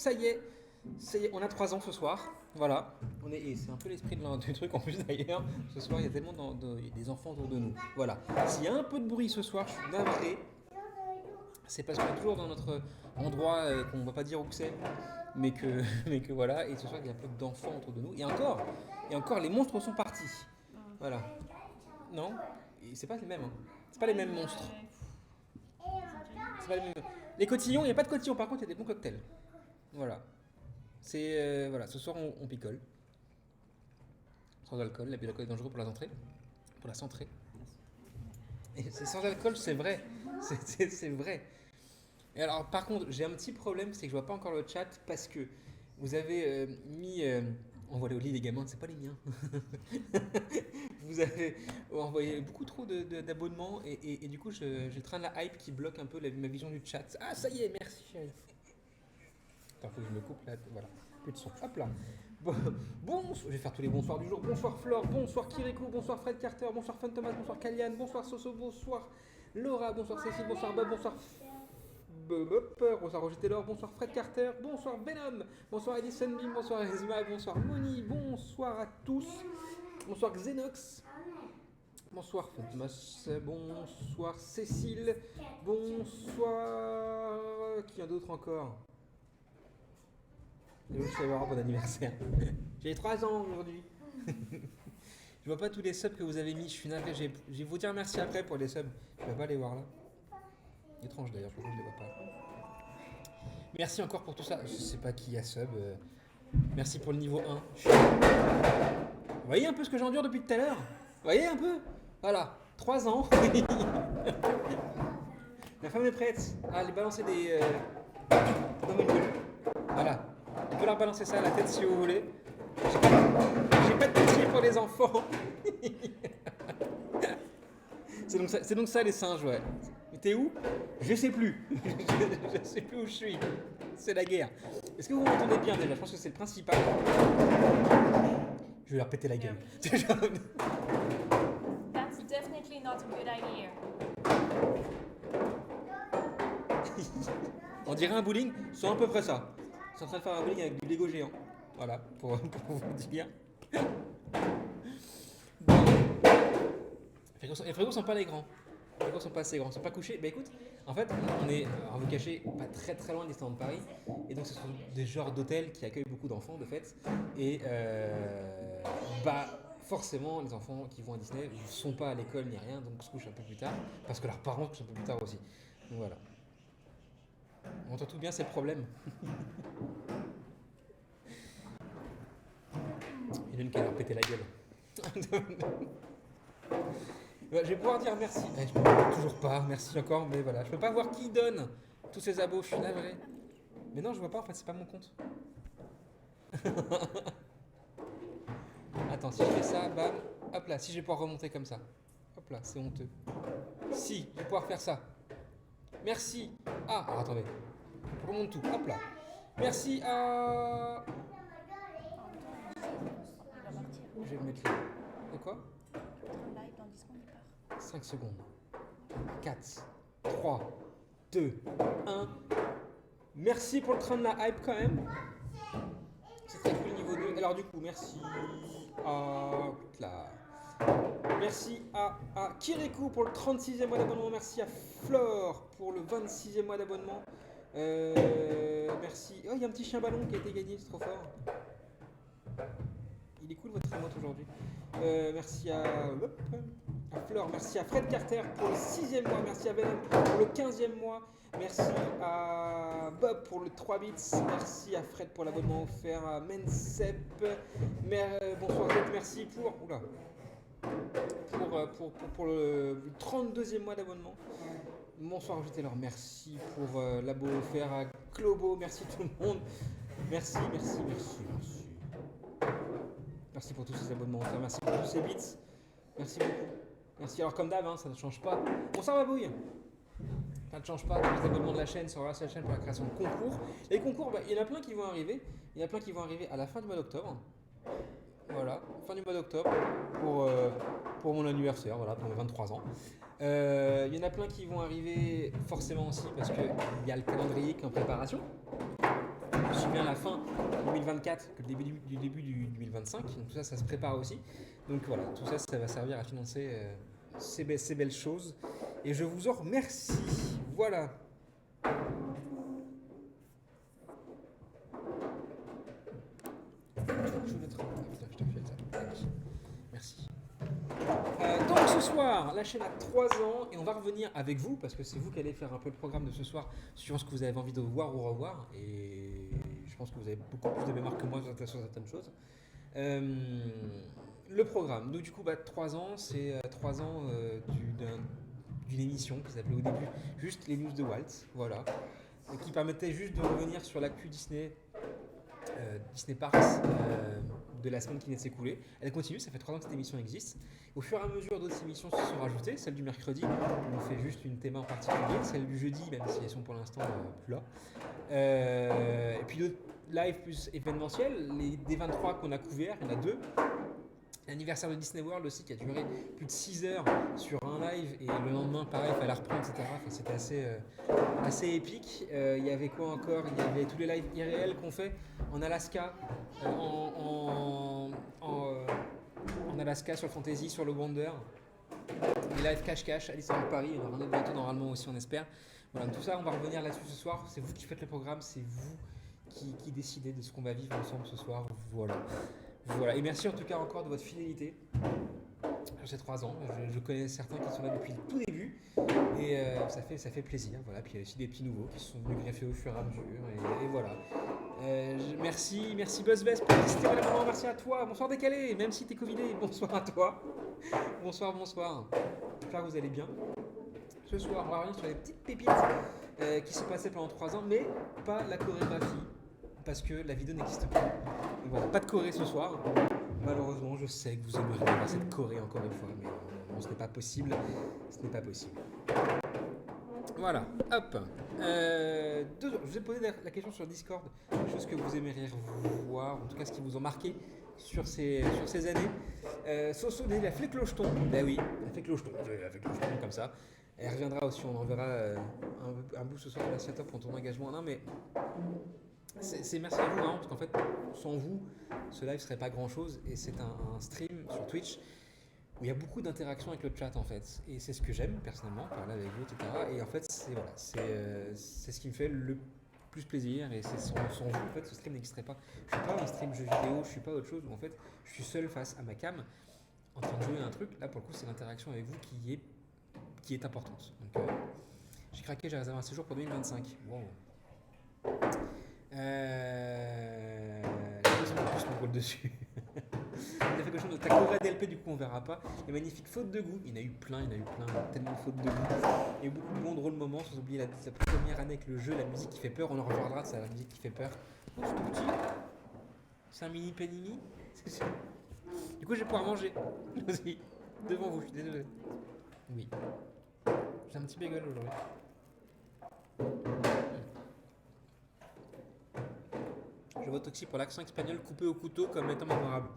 ça y est, on a 3 ans ce soir. Voilà, et c'est un peu l'esprit du truc en plus d'ailleurs. Ce soir, il y a tellement il y a des enfants autour de nous. Voilà. S'il y a un peu de bruit ce soir, je suis navré. C'est parce qu'on est toujours dans notre endroit qu'on ne va pas dire où c'est, mais que, mais que voilà. Et ce soir, il y a un peu d'enfants autour de nous. Et encore, les monstres sont partis. Voilà. Non, et c'est pas les mêmes. Hein. C'est pas les mêmes monstres. C'est pas les mêmes. Les cotillons, il n'y a pas de cotillons. Par contre, il y a des bons cocktails. Voilà. Voilà. Ce soir, on picole. Sans alcool. L'abus d'alcool est dangereux pour la santé. Et c'est sans alcool, c'est vrai. C'est vrai. Et alors, par contre, j'ai un petit problème, c'est que je vois pas encore le chat parce que vous avez mis. Envoyé au lit les gamins, c'est pas les miens. Vous avez envoyé beaucoup trop d'abonnements et du coup, j'ai train de la hype qui bloque un peu ma vision du chat. Ah, ça y est, merci chérie. Attends, faut que je me coupe là. Voilà, plus de son. Hop là. Je vais faire tous les bonsoirs du jour. Bonsoir Flore, bonsoir Kirikou, bonsoir Fred Carter, bonsoir Fun Thomas, bonsoir Kalian, bonsoir Soso, bonsoir Laura, bonsoir Cécile, bonsoir Bob, bonsoir bonsoir Roger Taylor, bonsoir Fred Carter, bonsoir Venom, bonsoir Edison Bim, bonsoir Ezma, bonsoir Moni, bonsoir à tous, bonsoir Xenox, bonsoir Fun Thomas, bonsoir Cécile, bonsoir. Qui y a d'autre encore? Je sais pas, bon anniversaire. J'ai 3 ans aujourd'hui. Je vois pas tous les subs que vous avez mis, je suis navré. Je vais vous dire merci après pour les subs. Je vais pas les voir là. Étrange d'ailleurs, pourquoi je les vois pas. Merci encore pour tout ça. Je sais pas qui a sub. Merci pour le niveau 1. Vous voyez un peu ce que j'endure depuis tout à l'heure? Vous voyez un peu? Voilà, 3 ans. La femme est prête à aller balancer des... Voilà. On peut leur balancer ça à la tête si vous voulez. J'ai pas de pitié pour les enfants. C'est donc ça les singes, ouais. Mais t'es où? Je sais plus. Je sais plus où je suis. C'est la guerre. Est-ce que vous m'entendez bien déjà? Je pense que c'est le principal. Je vais leur péter la gueule. That's definitely not a good idea. On dirait un bowling, c'est à peu près ça. C'est en train de faire un bowling avec du Lego géant. Voilà, pour vous dire. Bon. Les frigos sont pas les grands. Les frigos sont pas assez grands, ils sont pas couchés. Bah écoute, en fait, on est, alors vous cachez, pas très très loin de Disneyland Paris. Et donc ce sont des genres d'hôtels qui accueillent beaucoup d'enfants de fait. Et bah forcément, les enfants qui vont à Disney ne sont pas à l'école ni rien, donc se couchent un peu plus tard. Parce que leurs parents se couchent un peu plus tard aussi. Donc voilà. On entend tout bien, c'est le problème. Il y en a une qui a leur pété la gueule. Je vais pouvoir dire merci. Je peux toujours pas, merci encore, mais voilà. Je peux pas voir qui donne tous ces abos, je suis navré. Mais non, je vois pas, en fait, c'est pas mon compte. Attends, si je fais ça, bam, hop là, si je vais pouvoir remonter comme ça. Hop là, c'est honteux. Si, je vais pouvoir faire ça. Merci. Ah, alors attendez. Je remonte tout, hop là. Merci à... Je vais le mettre là. De quoi? 5 secondes. 4, 3, 2, 1. Merci pour le train de la hype quand même. C'est très cool niveau 2. Alors du coup, merci à... Là. Merci à Kirikou pour le 36e mois d'abonnement. Merci à Flore pour le 26e mois d'abonnement. Merci. Oh, il y a un petit chien ballon qui a été gagné, c'est trop fort. Il est cool votre remote aujourd'hui. Merci à Flore, merci à Fred Carter pour le 6e mois, merci à Venom pour le 15e mois, merci à Bob pour le 3 bits, merci à Fred pour l'abonnement offert, à Mensep, bonsoir merci pour le 32e mois d'abonnement. Bonsoir Jetelor, merci pour l'abo offert à Clobo, merci tout le monde, merci. Merci pour tous ces abonnements offerts, merci pour tous ces bits, merci beaucoup. Merci, alors comme d'hab, hein, ça ne change pas. Bonsoir Babouille. Ça ne change pas, tous les abonnements de la chaîne sur la chaîne pour la création de concours. Les concours, bah, il y en a plein qui vont arriver. Il y en a plein qui vont arriver à la fin du mois d'octobre. Voilà, fin du mois d'octobre pour mon anniversaire, voilà, pour mes 23 ans. Il y en a plein qui vont arriver forcément aussi parce qu'il y a le calendrier qui est en préparation. bien la fin 2024 que le début du 2025. Donc tout ça, ça se prépare aussi. Donc voilà, tout ça, ça va servir à financer ces belles choses. Et je vous en remercie. Voilà. Je vais mettre. Ah putain, je t'ai refait ça. Merci. Donc ce soir, la chaîne a 3 ans et on va revenir avec vous parce que c'est vous qui allez faire un peu le programme de ce soir suivant ce que vous avez envie de voir ou revoir. Et je pense que vous avez beaucoup plus de mémoire que moi sur certaines choses. Le programme. Donc du coup, 3 ans, c'est 3 ans d'une émission qui s'appelait au début juste les news de Walt. Voilà. Et qui permettait juste de revenir sur l'actu Disney. Disney Parks de la semaine qui vient de s'écouler. Elle continue, ça fait 3 ans que cette émission existe. Au fur et à mesure, d'autres émissions se sont rajoutées. Celle du mercredi, où on fait juste une théma en particulier. Celle du jeudi, même si elles sont pour l'instant plus là. Et puis d'autres live plus événementiels. Les D23 qu'on a couverts, il y en a 2. L'anniversaire de Disney World aussi qui a duré plus de 6 heures sur un live et le lendemain pareil il fallait reprendre etc. Enfin, c'était assez épique. Il y avait quoi encore? Il y avait tous les lives irréels qu'on fait en Alaska, en Alaska sur le Fantasy, sur le Wonder. Les lives cache-cache à Disneyland Paris, on va revenir bientôt normalement aussi on espère. Voilà, tout ça on va revenir là-dessus ce soir. C'est vous qui faites le programme, c'est vous qui décidez de ce qu'on va vivre ensemble ce soir. Voilà, et merci en tout cas encore de votre fidélité sur ces 3 ans. Je connais certains qui sont là depuis le tout début et ça fait plaisir. Voilà, puis il y a aussi des petits nouveaux qui se sont venus greffer au fur et à mesure et voilà. Merci BuzzBest pour exister. Voilà, maman, merci à toi. Bonsoir décalé, même si t'es covidé. Bonsoir à toi. Bonsoir. J'espère que vous allez bien. Ce soir, on va revenir sur les petites pépites qui se passaient pendant 3 ans, mais pas la chorégraphie. Parce que la vidéo n'existe pas. Donc voilà, pas de Corée ce soir. Malheureusement, je sais que vous aimeriez voir cette Corée encore une fois, mais non, ce n'est pas possible. Voilà, hop. Je vous ai posé la question sur Discord, des choses que vous aimeriez voir, en tout cas ce qui vous ont marqué sur ces années. Soso dit la fée clocheton. Ben oui, la fée clocheton comme ça. Elle reviendra aussi, on enverra un bout ce soir de la setup pour ton engagement. Non mais... C'est merci à vous, hein, parce qu'en fait, sans vous, ce live serait pas grand chose. Et c'est un stream sur Twitch où il y a beaucoup d'interactions avec le chat en fait. Et c'est ce que j'aime personnellement, parler avec vous, etc. Et en fait, c'est ce qui me fait le plus plaisir. Et c'est sans vous, en fait, ce stream n'existerait pas. Je suis pas un stream jeu vidéo, je suis pas autre chose où en fait, je suis seul face à ma cam en train de jouer à un truc. Là, pour le coup, c'est l'interaction avec vous qui est importante. Donc, j'ai craqué, j'ai réservé un séjour pour 2025. Wow. Ils ont plus mon rôle dessus. Il a fait quelque chose de ta Corée DLP, du coup on verra pas. Les magnifiques fautes de goût, il y en a eu plein, tellement de fautes de goût. Il y a eu beaucoup de bons drôles moments, sans oublier la première année avec le jeu, la musique qui fait peur, on en reparlera de ça, la musique qui fait peur. Oh, c'est tout petit. C'est un mini panini. Du coup je vais pouvoir manger aussi, devant vous, je suis désolé. Oui. J'ai un petit bagel aujourd'hui. Je vote aussi pour l'accent espagnol coupé au couteau comme étant mémorable.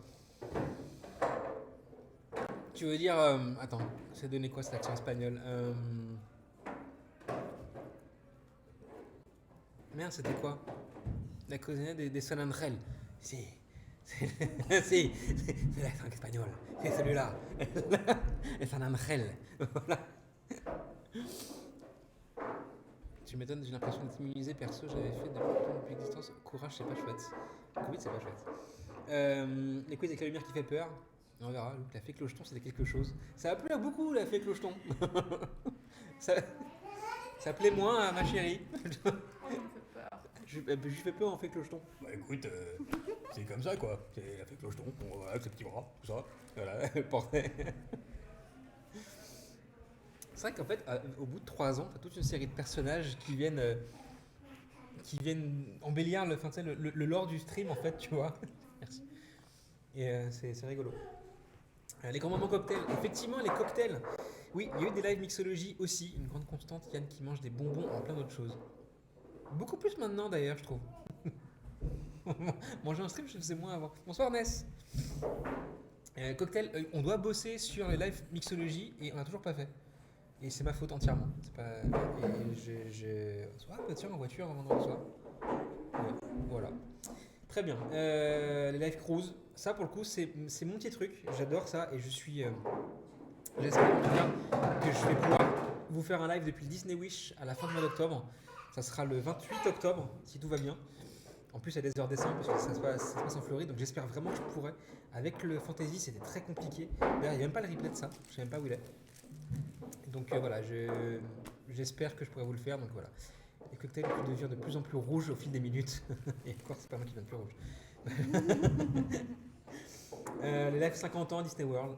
Tu veux dire... attends, c'est donné quoi cet accent espagnol Merde, c'était quoi? La cousine des San Angel. Si. C'est l'accent espagnol. C'est celui-là. Les San Angel. Voilà. Tu m'étonnes, j'ai l'impression d'être immunisé. Perso, j'avais fait depuis l'existence. Courage, c'est pas chouette. Covid, c'est pas chouette. Les quiz avec la lumière qui fait peur. On verra. La fée clocheton, c'était quelque chose. Ça a plu à beaucoup, la fée clocheton. ça plaît moins à ma chérie. Je lui fais peur en fée clocheton. Bah écoute, c'est comme ça quoi. C'est la fée clocheton. Bon, voilà, avec ses petits bras, tout ça. Voilà, le portrait. C'est vrai qu'en fait, au bout de 3 ans, t'as toute une série de personnages qui viennent embellir le lore du stream, en fait, tu vois. Merci. Et c'est rigolo. Les grands moments cocktails. Effectivement, les cocktails. Oui, il y a eu des lives mixologie aussi. Une grande constante, Yann qui mange des bonbons en plein d'autres choses. Beaucoup plus maintenant, d'ailleurs, je trouve. Manger un stream, je faisais moins avant. Bonsoir, Ness. Cocktail, on doit bosser sur les lives mixologie et on n'a toujours pas fait. Et c'est ma faute entièrement. C'est pas... Et je... Ah bah tiens, en voiture un vendredi soir. Voilà. Très bien. Les live cruise, ça pour le coup, c'est mon petit truc. J'adore ça et je suis. J'espère en tout cas que je vais pouvoir vous faire un live depuis le Disney Wish à la fin du mois d'octobre. Ça sera le 28 octobre, si tout va bien. En plus, il y a des heures décembre parce que ça se passe en Floride. Donc j'espère vraiment que je pourrai. Avec le Fantasy, c'était très compliqué. D'ailleurs, il n'y a même pas le replay de ça. Je ne sais même pas où il est. Donc voilà, j'espère que je pourrai vous le faire. Donc voilà. Les cocktails qui deviennent de plus en plus rouges au fil des minutes. Et encore, c'est pas moi qui deviens plus rouge. Les lives 50 ans à Disney World.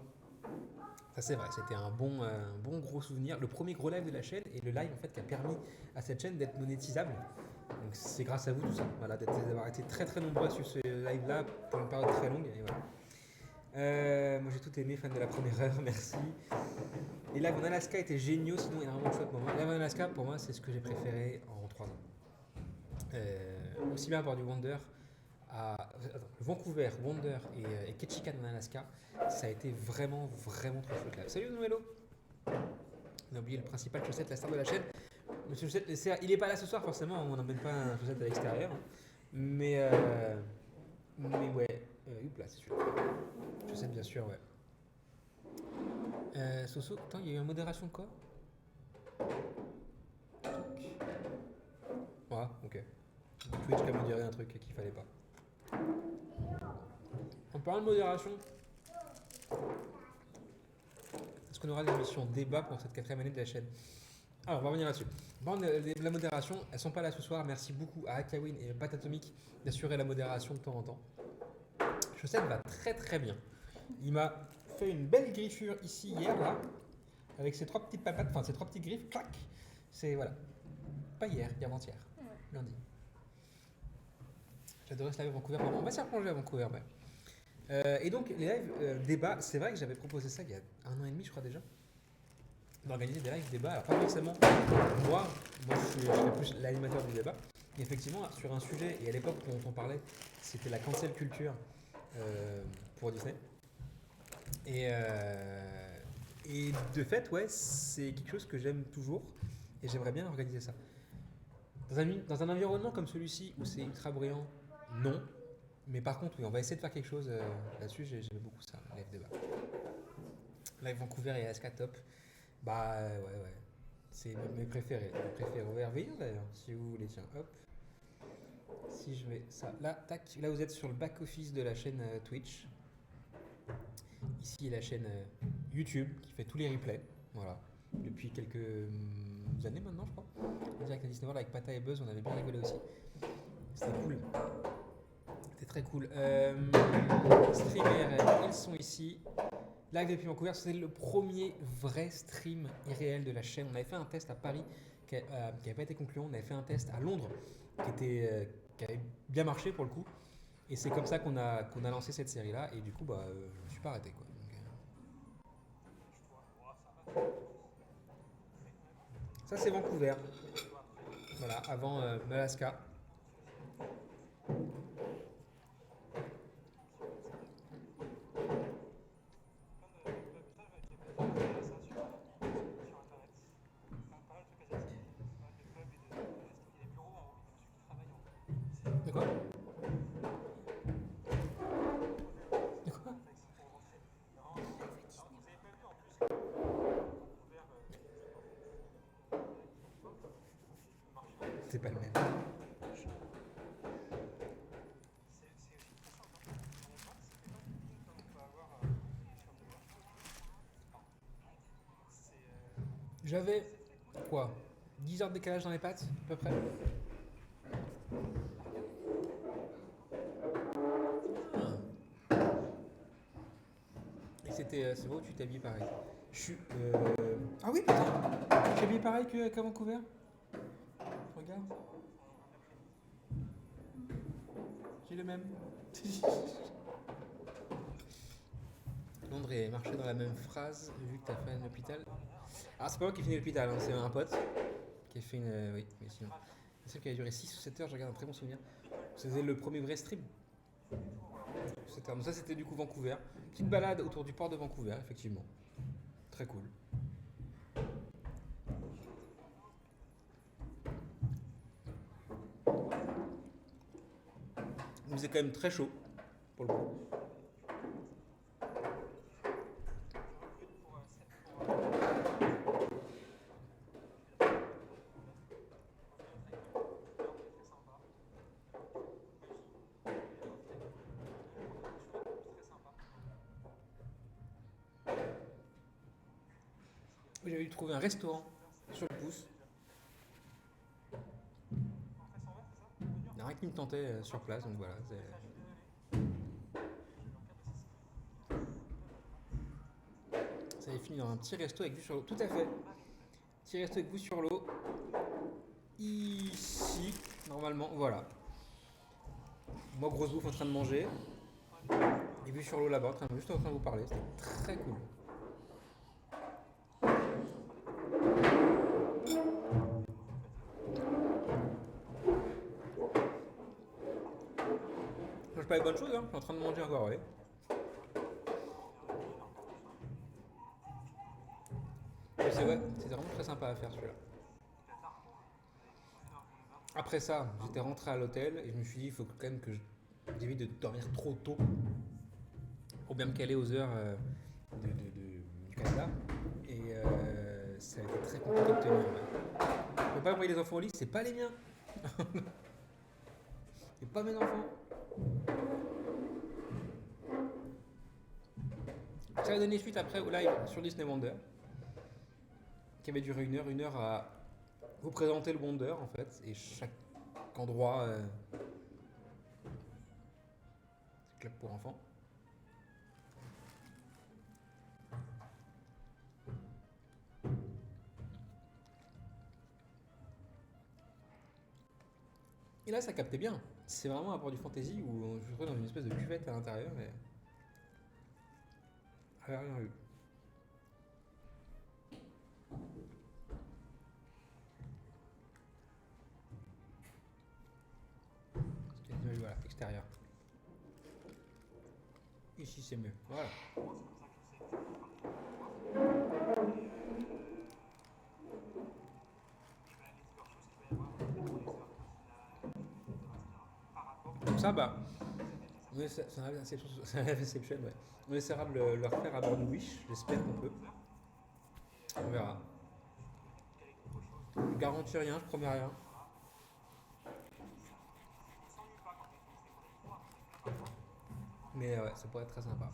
Ça c'est vrai, c'était un bon gros souvenir. Le premier gros live de la chaîne et le live en fait qui a permis à cette chaîne d'être monétisable. Donc c'est grâce à vous tout ça, voilà, d'avoir été très très nombreux sur ce live là pour une période très longue. Et voilà. Moi j'ai tout aimé, fan de la première heure, merci. Les lives en Alaska étaient géniaux, sinon énormément de chouettes moments. Les lives en Alaska pour moi c'est ce que j'ai préféré en 3 ans. Aussi bien avoir du Wonder à Vancouver, Wonder et Ketchikan en Alaska, ça a été vraiment trop chouette là. Salut Noëlo. On a oublié le principal chaussette, la star de la chaîne. Monsieur Chaussette, il est pas là ce soir forcément, on n'emmène pas un chaussette à l'extérieur. Mais ouais, là c'est celui-là. Chaussette bien sûr, ouais. Soso, attends, il y a eu une modération de quoi? Ah, ok. Twitch qui a modéré un truc qu'il fallait pas. En parlant de modération, est-ce qu'on aura des émissions débat pour cette 4e année de la chaîne? Alors, on va revenir là-dessus. Bon, la modération, elles sont pas là ce soir. Merci beaucoup à Akawin et Patatomic d'assurer la modération de temps en temps. Chaussette va très bien. Il m'a fait une belle griffure ici hier, là, avec ses 3 petites papates, enfin ses 3 petites griffes, clac. C'est, voilà. Pas hier, avant-hier, lundi. J'adorais ce live à Vancouver. On va s'y replonger à Vancouver, ouais. Et donc, les lives débats, c'est vrai que j'avais proposé ça il y a 1 an et demi, je crois déjà, d'organiser des lives débats. Alors, pas forcément moi je serais plus l'animateur du débat. Et effectivement, sur un sujet, et à l'époque dont on parlait, c'était la cancel culture pour Disney. Et de fait, ouais, c'est quelque chose que j'aime toujours et j'aimerais bien organiser ça. Dans un environnement comme celui-ci où c'est ultra brillant, non. Mais par contre, oui, on va essayer de faire quelque chose là-dessus. J'aime beaucoup ça, live débat. Live Vancouver et ASK top. Bah ouais. C'est mes préférés. On va y revenir d'ailleurs, si vous voulez. Tiens, hop. Si je mets ça là, tac. Là, vous êtes sur le back-office de la chaîne Twitch. Ici, la chaîne YouTube qui fait tous les replays. Voilà. Depuis quelques années maintenant, je crois. En direct à Disney World avec Pata et Buzz, on avait bien rigolé aussi. C'était cool. C'était très cool. Stream IRL, ils sont ici. Live depuis Vancouver, c'était le premier vrai stream irréel de la chaîne. On avait fait un test à Paris qui n'avait pas été concluant. On avait fait un test à Londres qui avait bien marché pour le coup. Et c'est comme ça qu'on a lancé cette série-là. Et du coup, je ne me suis pas arrêté, quoi. Donc, ça, c'est Vancouver. Voilà, avant Alaska. De quoi? C'est pas le même. J'avais quoi? 10 heures de décalage dans les pattes, à peu près. Et c'était. C'est beau, tu t'habilles pareil. Je suis. Ah oui, putain! Je suis habillé pareil qu'à Vancouver. Regarde. J'ai le même. Londres est marché dans la même phrase, vu que t'as fait un hôpital. Ah, c'est pas moi qui ai fini l'hôpital, hein, c'est un pote qui a fait une. Oui, mais sinon. C'est celle qui a duré 6 ou 7 heures, je regarde un très bon souvenir. C'était le premier vrai stream. Donc ça, c'était du coup Vancouver. Petite balade autour du port de Vancouver, effectivement. Très cool. Il faisait quand même très chaud, pour le coup. J'avais dû trouver un restaurant sur le pouce. Il n'y a rien qui me tentait sur place, donc voilà. Ça avait fini dans un petit resto avec vue sur l'eau. Tout à fait. Petit resto avec vue sur l'eau. Ici, normalement, voilà. Moi, grosse bouffe en train de manger. Et vue sur l'eau là-bas, juste en train de vous parler. C'était très cool. Je mange pas les bonnes choses, hein. Je suis en train de manger encore, ouais. Mais c'est ouais, c'était vraiment très sympa à faire celui-là. Après ça, j'étais rentré à l'hôtel et je me suis dit, il faut quand même que j'évite de dormir trop tôt pour bien me caler aux heures du Canada. Et ça a été très compliqué de tenir. Je peux pas envoyer les enfants au lit, c'est pas les miens. C'est pas mes enfants. Ça a donné suite après au live sur Disney Wonder, qui avait duré une heure à vous présenter le Wonder en fait, et chaque endroit, c'est club pour enfants. Et là, ça captait bien. C'est vraiment un port du fantasy où je me retrouve dans une espèce de cuvette à l'intérieur, mais j'avais rien vu. C'était l'image, voilà, extérieur. Ici, c'est mieux. Voilà. Comme ça, bah, c'est un live Inception, ouais. On essaiera de le refaire à Burn Wish, j'espère qu'on peut. On verra. Je garantis rien, je promets rien. Mais ouais, ça pourrait être très sympa.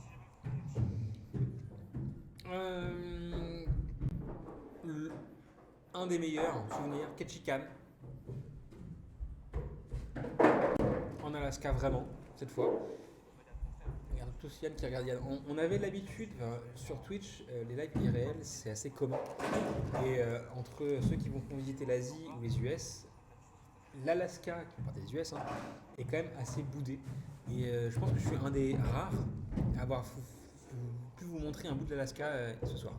Euh, un des meilleurs souvenirs, Ketchikan. En Alaska, vraiment, cette fois. Regarde tous Yann qui regarde Yann. On avait l'habitude, sur Twitch, les lives IRL, c'est assez commun. Et entre ceux qui vont visiter l'Asie ou les US, l'Alaska, qui fait partie des US, hein, est quand même assez boudé. Et je pense que je suis un des rares à avoir pu vous montrer un bout de l'Alaska ce soir.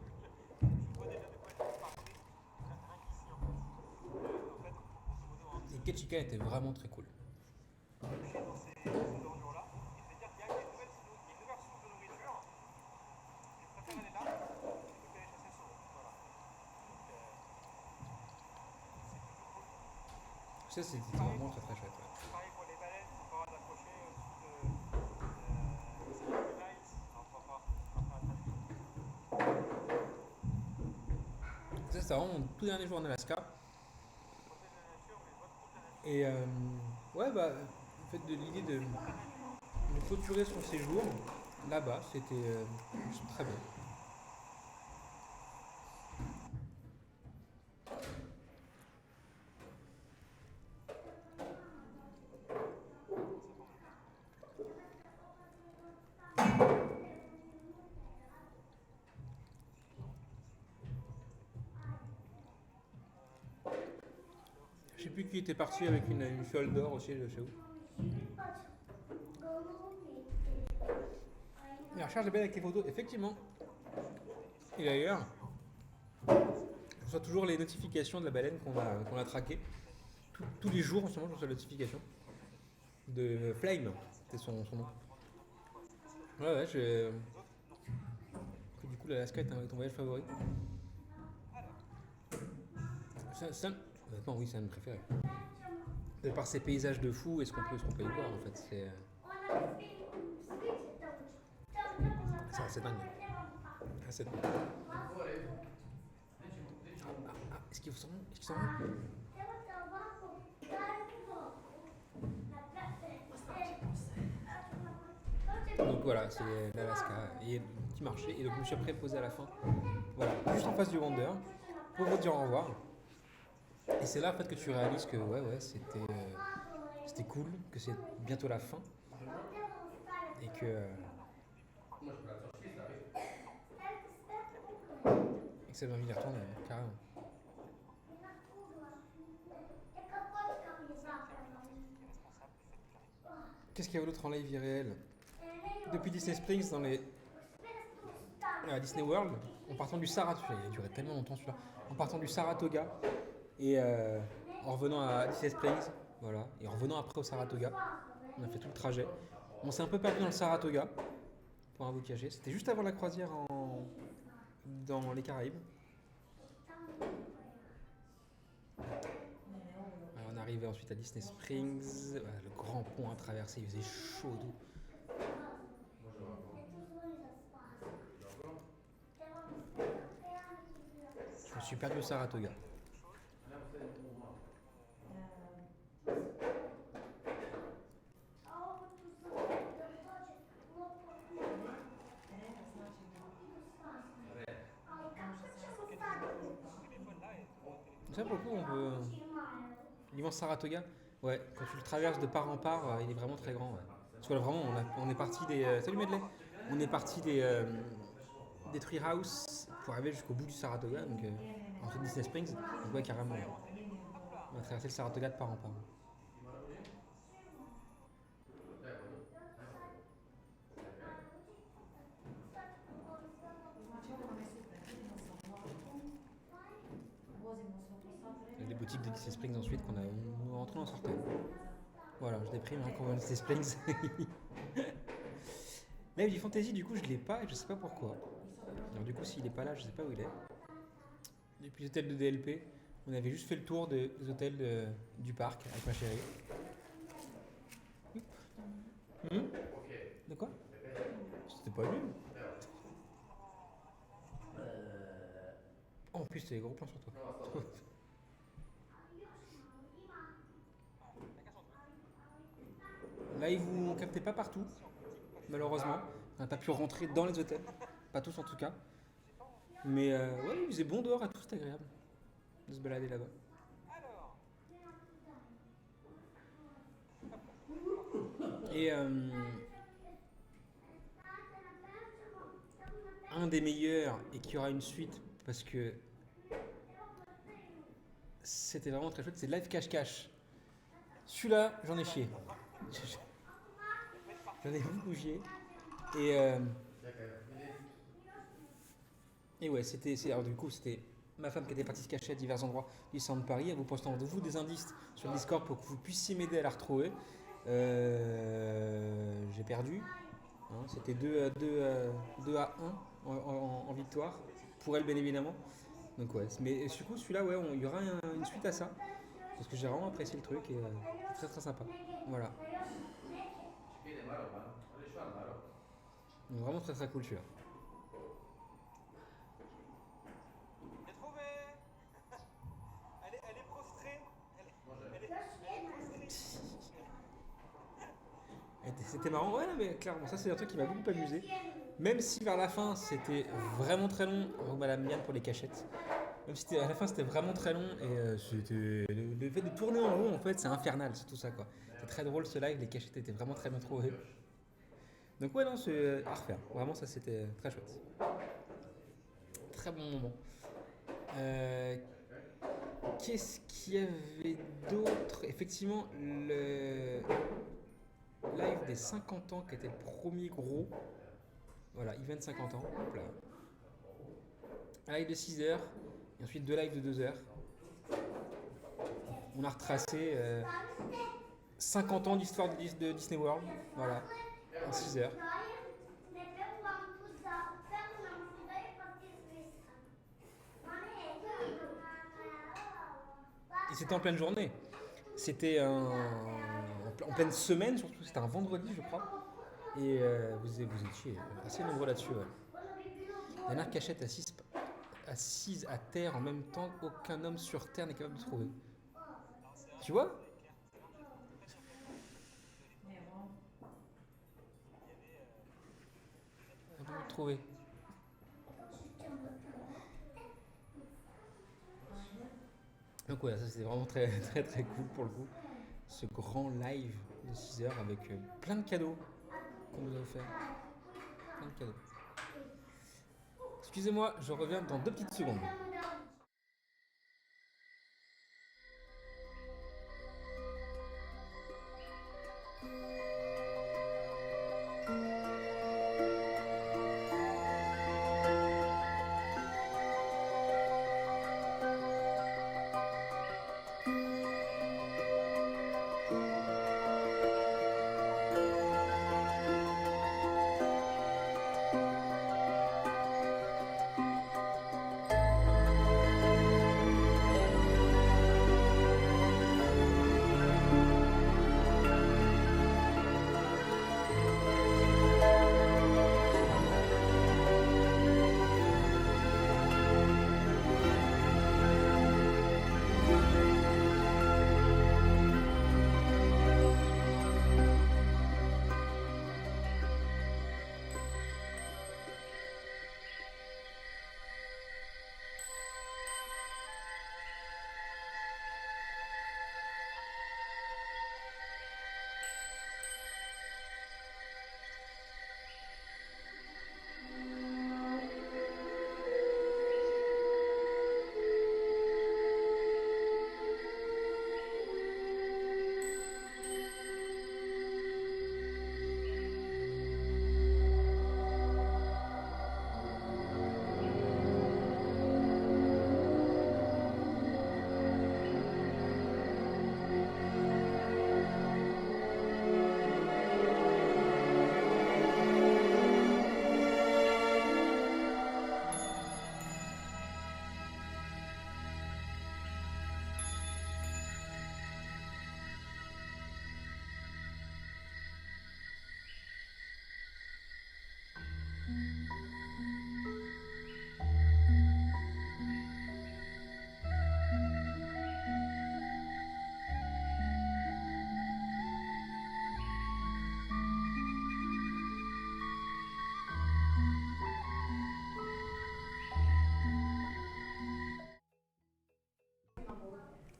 Et Ketchikan était vraiment très cool. Ça, c'était vraiment très très chouette. Ouais. Ça, c'était vraiment mon tout dernier jour en Alaska. Et ouais, bah, le fait de l'idée de clôturer son séjour là-bas, c'était très bien. Je sais plus qui était parti avec une fiole d'or aussi de chez vous. La recherche est belle avec les photos, effectivement. Et d'ailleurs, je reçois toujours les notifications de la baleine qu'on a traquée. Tous les jours, en ce moment, je reçois la notification de Flame, c'est son nom. Ouais, ouais, du coup, l'Alaska est ton voyage favori. Honnêtement, oui, c'est un de mes préférés. De par ces paysages de fou et ce qu'on peut y voir, en fait, c'est. C'est assez dingue. Assez dingue. Est-ce qu'ils sont bons? Est-ce qu'ils sont bons? Donc voilà, c'est l'Alaska et le petit marché. Et donc je me suis après posé à la fin. Voilà, juste en face du Wonder pour vous dire au revoir. Et c'est là en fait que tu réalises que ouais, c'était cool, que c'est bientôt la fin et que ça donne envie d'y retourner, carrément. Qu'est-ce qu'il y a d'autre en live irréel? Depuis Disney Springs dans les Disney World, en partant du Saratoga, il a duré tellement longtemps celui-là, en partant du Saratoga et en revenant à Disney Springs, voilà, et en revenant après au Saratoga, on a fait tout le trajet. On s'est un peu perdu dans le Saratoga, pour un vous cacher. C'était juste avant la croisière dans les Caraïbes. On est arrivé ensuite à Disney Springs, voilà, le grand pont à traverser, il faisait chaud d'eau. Je me suis perdu au Saratoga. Ça pour le coup, on peut. L'immense Saratoga, ouais, quand tu le traverses de part en part, il est vraiment très grand. Ouais. Parce que là, vraiment, on est parti des. Salut Medley! On est parti des Treehouse pour arriver jusqu'au bout du Saratoga, donc en fait Disney Springs. Donc, ouais, carrément, ouais. On a traversé le Saratoga de part en part. Les boutiques de Disney Springs ensuite, qu'on a rentré, on en sortait. Voilà, je déprime hein, quand on va à Disney Springs. Live du Fantasy, du coup, je l'ai pas et je sais pas pourquoi. Alors, du coup, s'il est pas là, je sais pas où il est. Depuis l'hôtel de DLP, on avait juste fait le tour des hôtels du parc avec ma chérie. De quoi? C'était pas lui. Oh, en plus, t'as des gros plans sur toi. Là, ils vous captaient pas partout, malheureusement. On n'a pas pu rentrer dans les hôtels. Pas tous en tout cas. Mais ouais, il faisait bon dehors à tous, c'était agréable de se balader là-bas. Et un des meilleurs et qui aura une suite parce que c'était vraiment très chouette, c'est Live Cash Cash. Celui-là, j'en ai chié. J'en ai beaucoup chié. Et ouais, alors du coup, c'était ma femme qui était partie se cacher à divers endroits du centre de Paris, en vous postant de vous des indices sur le Discord pour que vous puissiez m'aider à la retrouver. J'ai perdu. Hein, c'était 2 à 1 en victoire, pour elle bien évidemment. Donc ouais, mais du coup celui-là, ouais, il y aura une suite à ça, parce que j'ai vraiment apprécié le truc et c'est très très sympa. Voilà. Donc vraiment très très cool celui-là. J'ai trouvé. Elle est prostrée. C'était marrant, ouais, mais clairement, ça c'est un truc qui m'a beaucoup amusé. Même si vers la fin c'était vraiment très long, Madame Mian pour les cachettes. Même si à la fin c'était vraiment très long et c'était le fait de tourner en rond en fait c'est infernal, c'est tout ça quoi. C'est très drôle ce live, les cachettes étaient vraiment très bien trouvées. Donc ouais non c'est à refaire, vraiment ça c'était très chouette. Très bon moment. Qu'est-ce qu'il y avait d'autre? Effectivement le live des 50 ans qui était le premier gros. Voilà, event 50 ans. Hop là. Un live de 6 heures et ensuite 2 lives de 2 heures. On a retracé 50 ans d'histoire de Disney World. Voilà, en 6 heures. Et c'était en pleine journée. C'était en pleine semaine, surtout c'était un vendredi, je crois. Et vous étiez assez nombreux là-dessus. Ouais. Dernière cachette assise à terre en même temps qu'aucun homme sur terre n'est capable de trouver. Tu vois? Incapable de trouver. Donc ouais, ça c'était vraiment très très très cool pour le coup. Ce grand live de 6 heures avec plein de cadeaux qu'on nous a offert. Plein de cadeaux. Excusez-moi, je reviens dans 2 petites secondes.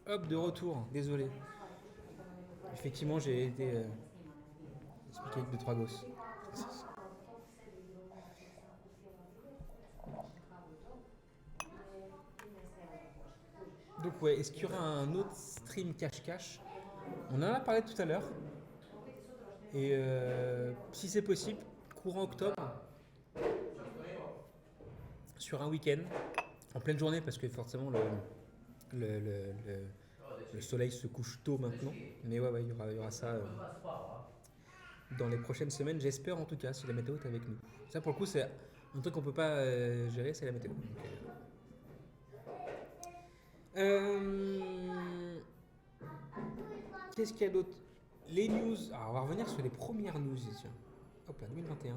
Hop, de retour, désolé. Effectivement, j'ai été expliqué avec 2-3 gosses. Donc ouais, est-ce qu'il y aura un autre stream cache-cache? On en a parlé tout à l'heure. Et si c'est possible, courant octobre, sur un week-end, en pleine journée, parce que forcément le, le- le- le soleil se couche tôt maintenant. Mais ouais, il y aura ça dans les prochaines semaines, j'espère en tout cas, si la météo est avec nous. Ça pour le coup, c'est un truc qu'on peut pas gérer, c'est la météo. Euh, Qu'est-ce qu'il y a d'autre? Les news. Alors, on va revenir sur les premières news. Tiens. Hop là, 2021.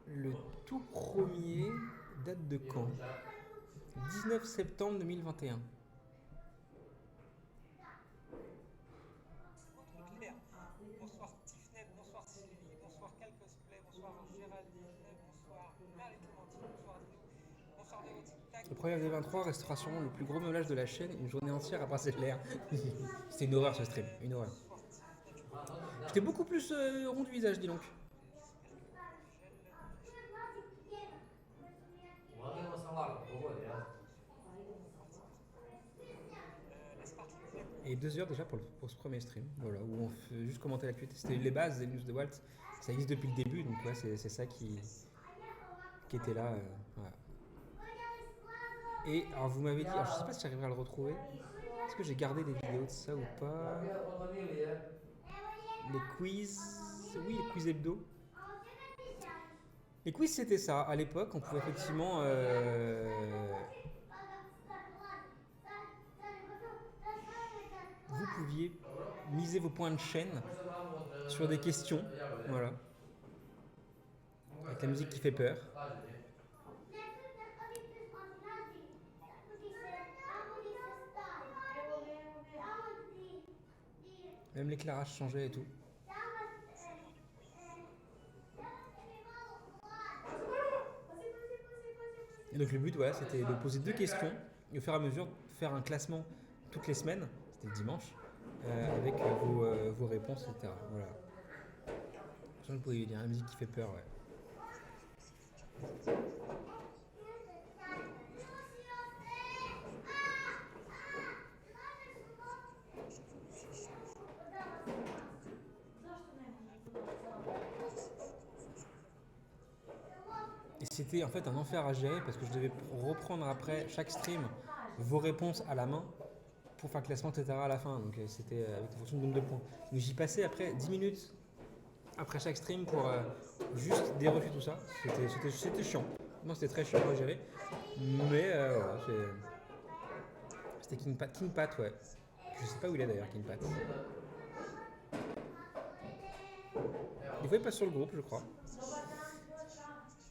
Le tout premier date de quand? 19 septembre 2021. Claire. Bonsoir Tiffnet, bonsoir Sylvie, bonsoir Cal Cosplay, bonsoir Géraldine, bonsoir Marie-Clémentine, bonsoir Adrien, bonsoir Véronique Tac. Le premier D23, restauration, le plus gros meublage de la chaîne, une journée entière à passer de l'air. C'était une horreur ce stream, une horreur. J'étais beaucoup plus rond du visage, dis donc. Et 2 heures déjà pour ce premier stream, voilà, où on fait juste commenter l'actualité. C'était les bases des news de Walt, ça existe depuis le début, donc ouais, c'est ça qui était là. Voilà. Et alors vous m'avez dit, alors je sais pas si j'arriverai à le retrouver, est-ce que j'ai gardé des vidéos de ça ou pas? Les quiz, oui, les quiz hebdo. Les quiz c'était ça, à l'époque on pouvait effectivement vous pouviez misez vos points de chaîne sur des questions. Voilà. Avec la musique qui fait peur. Même l'éclairage changeait et tout. Et donc le but, voilà, c'était de poser deux questions et au fur et à mesure faire un classement toutes les semaines, c'était le dimanche, avec vos réponses, etc. Voilà. Je pouvais lui dire la musique qui fait peur, ouais. Et c'était en fait un enfer à gérer parce que je devais reprendre après chaque stream vos réponses à la main pour faire le classement, etc. à la fin. Donc c'était avec la fonction de nombre de points. Donc j'y passais après 10 minutes après chaque stream pour juste dérocher tout ça. C'était chiant. Non, c'était très chiant à gérer. Mais voilà, c'était Kingpat. Kingpat, ouais. Je sais pas où il est d'ailleurs, Kingpat. Des fois, il passe sur le groupe, je crois.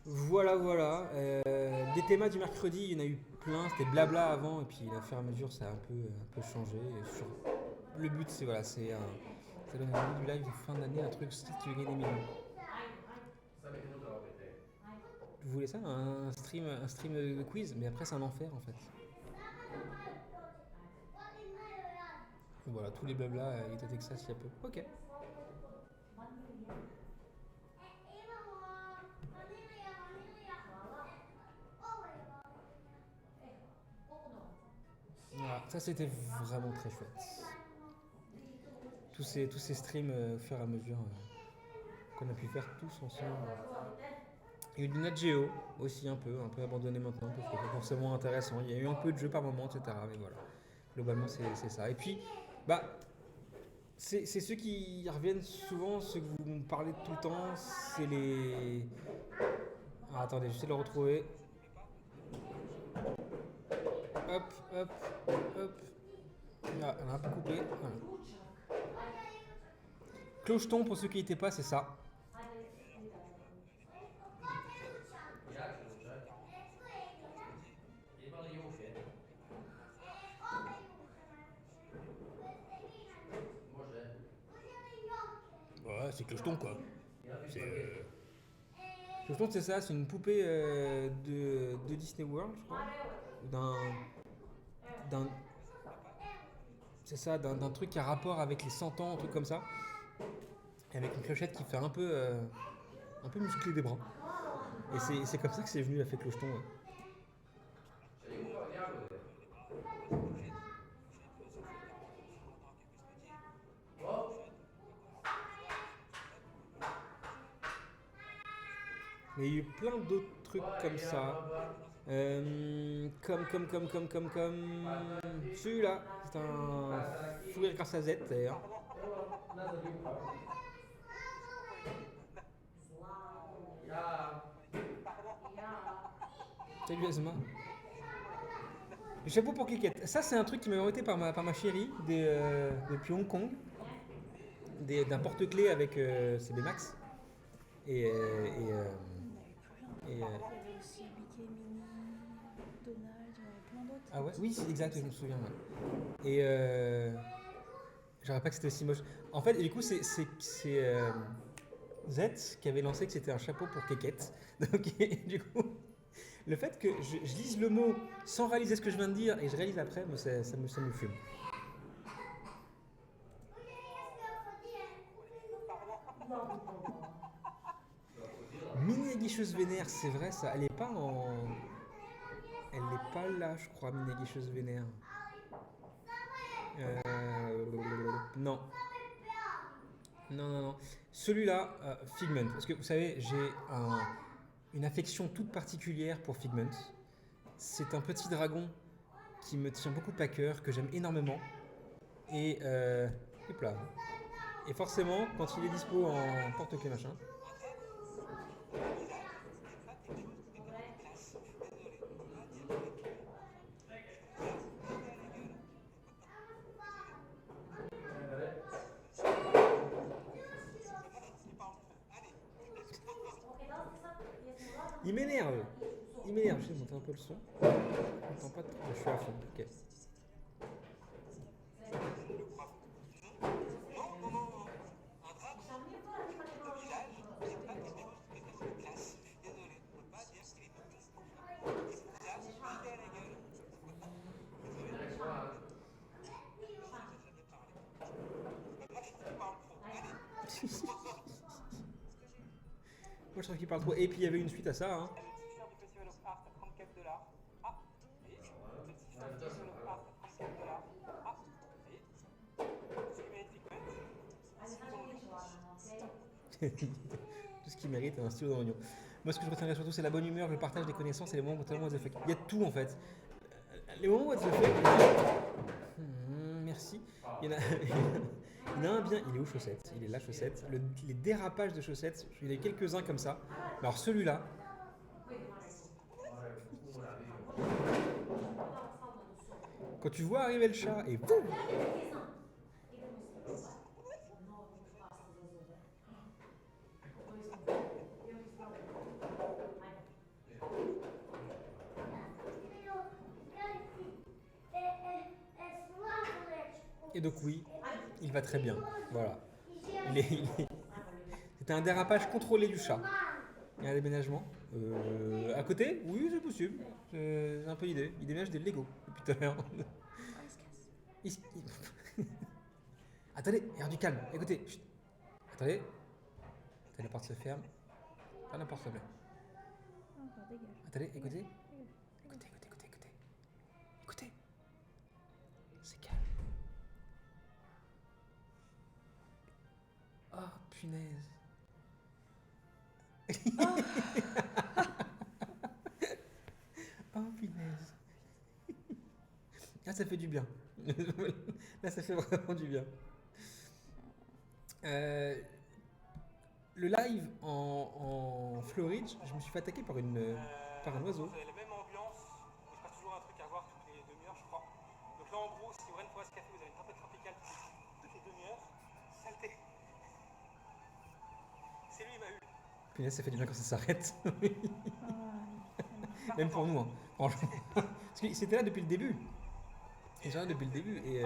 Voilà, voilà. Des thémas du mercredi, il y en a eu plein. C'était blabla avant, et puis au fur et à mesure, ça a un peu changé. Le but, c'est voilà, ça donne un but du live de fin d'année, un truc si tu veux gagner des millions. Vous voulez ça, un stream de quiz, mais après c'est un enfer en fait. Voilà, tous les blabla, il était au Texas il y a peu. Ok. Voilà, ça c'était vraiment très chouette. Tous ces streams au fur et à mesure qu'on a pu faire tous ensemble. Il y a eu du Nat Geo aussi un peu abandonné maintenant parce que c'est pas forcément intéressant. Il y a eu un peu de jeu par moment, etc. Mais voilà, globalement c'est ça. Et puis, bah, c'est ceux qui reviennent souvent, ceux que vous me parlez tout le temps, c'est les... Ah, attendez, j'essaie de le retrouver. Hop, hop, hop. Ah, on a un peu coupé. Voilà. Clocheton, pour ceux qui n'étaient pas, c'est ça. Ouais, c'est Clocheton quoi. Clocheton, c'est ça, c'est une poupée de Disney World, je crois. D'un. C'est ça, d'un truc qui a rapport avec les 100 ans, un truc comme ça. Et avec une clochette qui fait un peu muscler des bras. Et c'est comme ça que c'est venu la fée Clocheton. Ouais. Mais il y a eu plein d'autres trucs comme ça. Comme celui-là. C'est un fou rire grâce à Z d'ailleurs. Salut Azuma. Le chapeau pour Cliquette. Ça, c'est un truc qui m'a été par ma chérie depuis Hong Kong. D'un porte-clés avec CB Max. Et. Il y avait aussi Mickey, Minnie, Donald, il y en avait plein d'autres. Ah ouais, oui, c'est exact, je me souviens. Ouais. Et j'aurais pas que c'était aussi moche. En fait, du coup, c'est Z qui avait lancé que c'était un chapeau pour Kékette. Donc, du coup, le fait que je lise le mot sans réaliser ce que je viens de dire et je réalise après, ça me fume. Mini aguicheuse vénère, c'est vrai ça. Elle est pas là, je crois, Mini aguicheuse vénère. Non. Non. Celui-là, Figment. Parce que vous savez, j'ai une affection toute particulière pour Figment. C'est un petit dragon qui me tient beaucoup à cœur, que j'aime énormément. Et hop là. Et forcément, quand il est dispo en porte-clés machin. Il m'énerve. Il m'énerve. Je vais monter un peu le son. Je m'entends pas trop. Je suis à fond. Ok. Le bravo. Non, non, non, non. Un dragon au village, c'est pas quelque chose qui est assez classe. Je suis désolé, on peut pas dire qu'il est mignon. Il se tape, il est à la gueule. Désolé. Je sais jamais parler. Moi, je trouve qu'il parle trop. Allez. Moi, je trouve qu'il parle trop. Et puis, il y avait une suite à ça. Hein. Le t-shirt du Festival of Art à $34. Ah, oui. Le t-shirt du Festival of Art à $34. Ah, oui. C'est magnifique, Tout ce qui mérite un stylo dans l'oignon. Moi, ce que je retiendrai surtout, c'est la bonne humeur, le partage des connaissances et les moments totalement what the fuck. Il y a tout en fait. Les moments what the fuck. Merci. Il y en a, il y en a un bien. Il est aux chaussettes. Il est la chaussette. Les dérapages de chaussettes. Il y en a quelques-uns comme ça. Alors celui-là. Quand tu vois arriver le chat et boum. Et donc oui, il va très bien. Voilà. C'était un dérapage contrôlé du chat. Il y a un déménagement. À côté? Oui, c'est possible. J'ai un peu l'idée. Il déménage des Lego depuis tout à l'heure. Oh, il se casse. Attendez, il y a du calme. Écoutez. Chut. Attendez. Attendez, la porte se ferme. Pas la porte se plaît. Oh, encore dégage. Attendez, écoutez. Dégage. Écoutez. C'est calme. Oh, punaise. Oh, punaise. Ah, ça fait du bien. Là, ça fait vraiment du bien. Le live en Floride, je me suis fait attaquer par un oiseau. Vous avez la même ambiance, il se passe toujours un truc à voir toutes les demi-heures, je crois. Donc là, en gros, si au Rainforest Café, vous avez une tempête tropicale toutes les demi-heures, saleté. C'est lui, il m'a eu. Punaise, ça fait du bien quand ça s'arrête. Ah, Même pour nous, hein, franchement. Parce que c'était là depuis le début. C'était là depuis le début. Et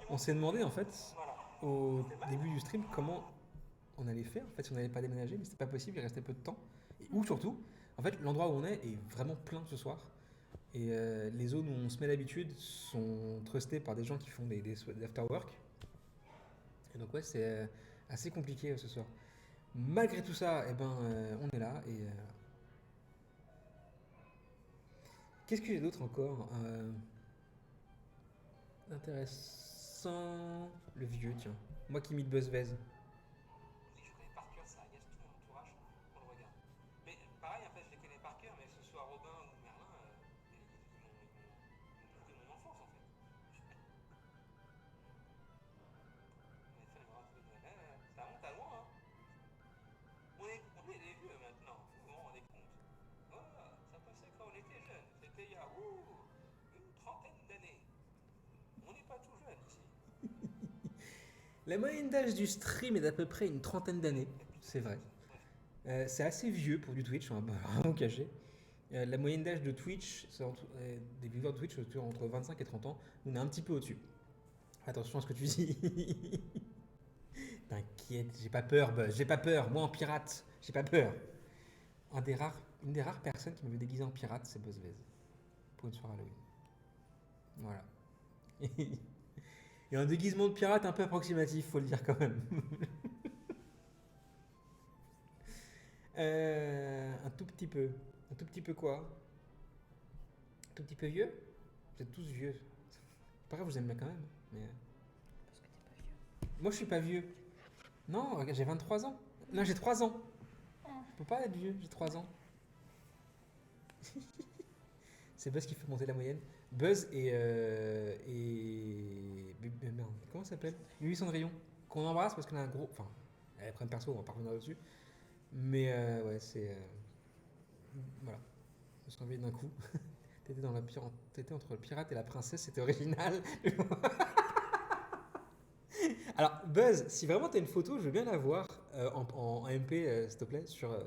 on s'est demandé, en fait, Voilà. au début du stream, comment on allait faire. En fait, si on n'allait pas déménager, mais c'était pas possible, il restait peu de temps. Et où surtout, en fait, l'endroit où on est vraiment plein ce soir. Et les zones où on se met d'habitude sont trustées par des gens qui font des after-work. Et donc, ouais, c'est assez compliqué ce soir. Malgré tout ça, eh ben, on est là. Et qu'est-ce que j'ai d'autre encore intéressant. Le vieux, tiens. Moi qui imite BuzzVez. Je connais par cœur ça, il y a tout mon entourage, on le regarde. Mais pareil, en fait, je les connais par cœur, mais que ce soit Robin ou Merlin, ils m'ont de mon enfance, en fait. On est fait vraiment tous les deux. Ça remonte à loin, hein. On est des vieux maintenant, vous vous rendez compte. Voilà, ça passait quand on était jeune. C'était il y a une trentaine d'années. On n'est pas tout jeune ici. La moyenne d'âge du stream est d'à peu près une trentaine d'années. C'est vrai. C'est assez vieux pour du Twitch, on va pas vraiment cacher. La moyenne d'âge de Twitch, des viewers de Twitch, c'est entre 25 et 30 ans. Nous, on est un petit peu au-dessus. Attention à ce que tu dis. T'inquiète, j'ai pas peur, Buzz, j'ai pas peur. Moi, en pirate, j'ai pas peur. Une des rares personnes qui m'avait déguisé en pirate, c'est BuzzVez. Pour une soirée Halloween. Voilà. Et un déguisement de pirate un peu approximatif, faut le dire quand même. Un tout petit peu. Un tout petit peu quoi? Un tout petit peu vieux? Vous êtes tous vieux. C'est pas grave, je vous aime bien quand même. Mais... parce que t'es pas vieux. moi, je suis pas vieux. Non, regarde, j'ai 23 ans. Non, j'ai 3 ans. Je peux pas être vieux, j'ai 3 ans. C'est Buzz qui fait monter la moyenne. Buzz merde, comment ça s'appelle? Louis Cendrillon. Qu'on embrasse parce qu'on a un gros. Enfin, elle prend perso, on va pas revenir là-dessus. Mais ouais, c'est. Voilà. On se réveille d'un coup. T'étais entre le pirate et la princesse, c'était original. Alors, Buzz, si vraiment t'as une photo, je veux bien la voir en MP, s'il te plaît, sur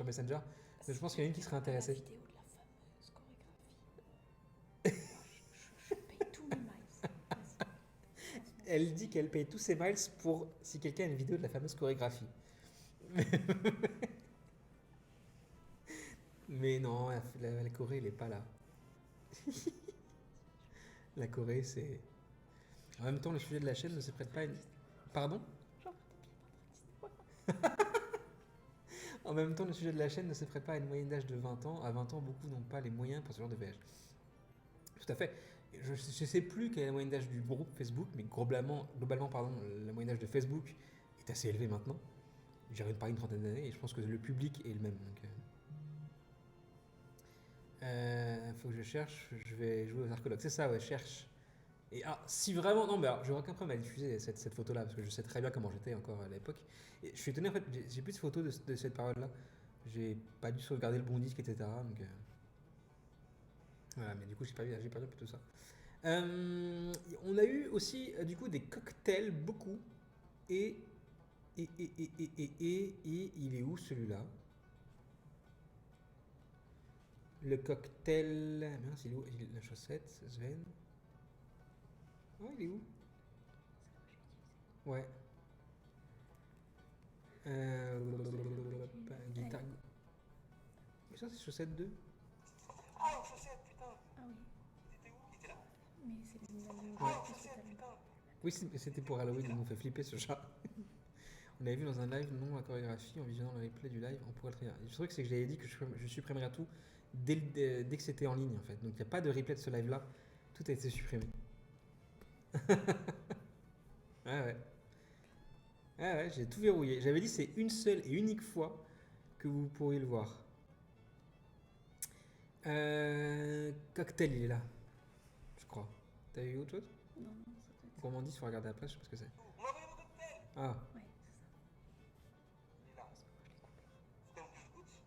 Messenger. Mais je pense qu'il y en a une qui serait La intéressée. vidéo de la fameuse chorégraphie. Je paye tous mes miles. Vas-y. Elle dit qu'elle paye tous ses miles pour si quelqu'un a une vidéo de la fameuse chorégraphie. Mais non, la Corée, elle est pas là. La Corée, c'est... En même temps, le sujet de la chaîne ne se prête pas à une... Pardon? En même temps, le sujet de la chaîne ne se prête pas à une moyenne d'âge de 20 ans. À 20 ans, beaucoup n'ont pas les moyens pour ce genre de voyage. Tout à fait. Je ne sais plus quelle est la moyenne d'âge du groupe Facebook, mais globalement, pardon, la moyenne d'âge de Facebook est assez élevée maintenant. J'ai parlé une trentaine d'années et je pense que le public est le même. Donc, faut que je cherche, je vais jouer aux archéologues. C'est ça, ouais, cherche. Et si vraiment, non, mais alors, j'aurais aucun problème à diffuser cette photo-là, parce que je sais très bien comment j'étais encore à l'époque. Et je suis étonné, en fait, j'ai plus de photos de cette période-là. J'ai pas dû sauvegarder le bon disque, etc. Donc, voilà, mais du coup, j'ai perdu un peu tout ça. On a eu aussi, du coup, des cocktails, beaucoup. Et il est où celui-là? Le cocktail. Mince, il est où? La chaussette, Sven. Oh, il est où? Ouais. Guitare. Mais ça, c'est chaussette 2. Ah, aux chaussettes, putain. Ah oui, Il était où? Il était là? mais c'est le même Ah, aux que chaussettes, totalement. putain. Oui, c'était pour Halloween, il nous fait flipper ce chat. On avait vu dans un live non la chorégraphie, en visionnant le replay du live, on pourrait le regarder. Le truc, c'est que j'avais dit que je supprimerais tout dès que c'était en ligne, en fait. Donc il n'y a pas de replay de ce live-là. Tout a été supprimé. Ah ouais. Ah ouais, j'ai tout verrouillé. J'avais dit c'est une seule et unique fois que vous pourriez le voir. Cocktail, il est là. Je crois. T'as eu autre chose? Non, non, ça doit être. Gourmandise, faut regarder après, je sais pas ce que c'est. Vous m'envoyez mon cocktail. Ah, Ouais, Il est là. Faut quand même que je goûte.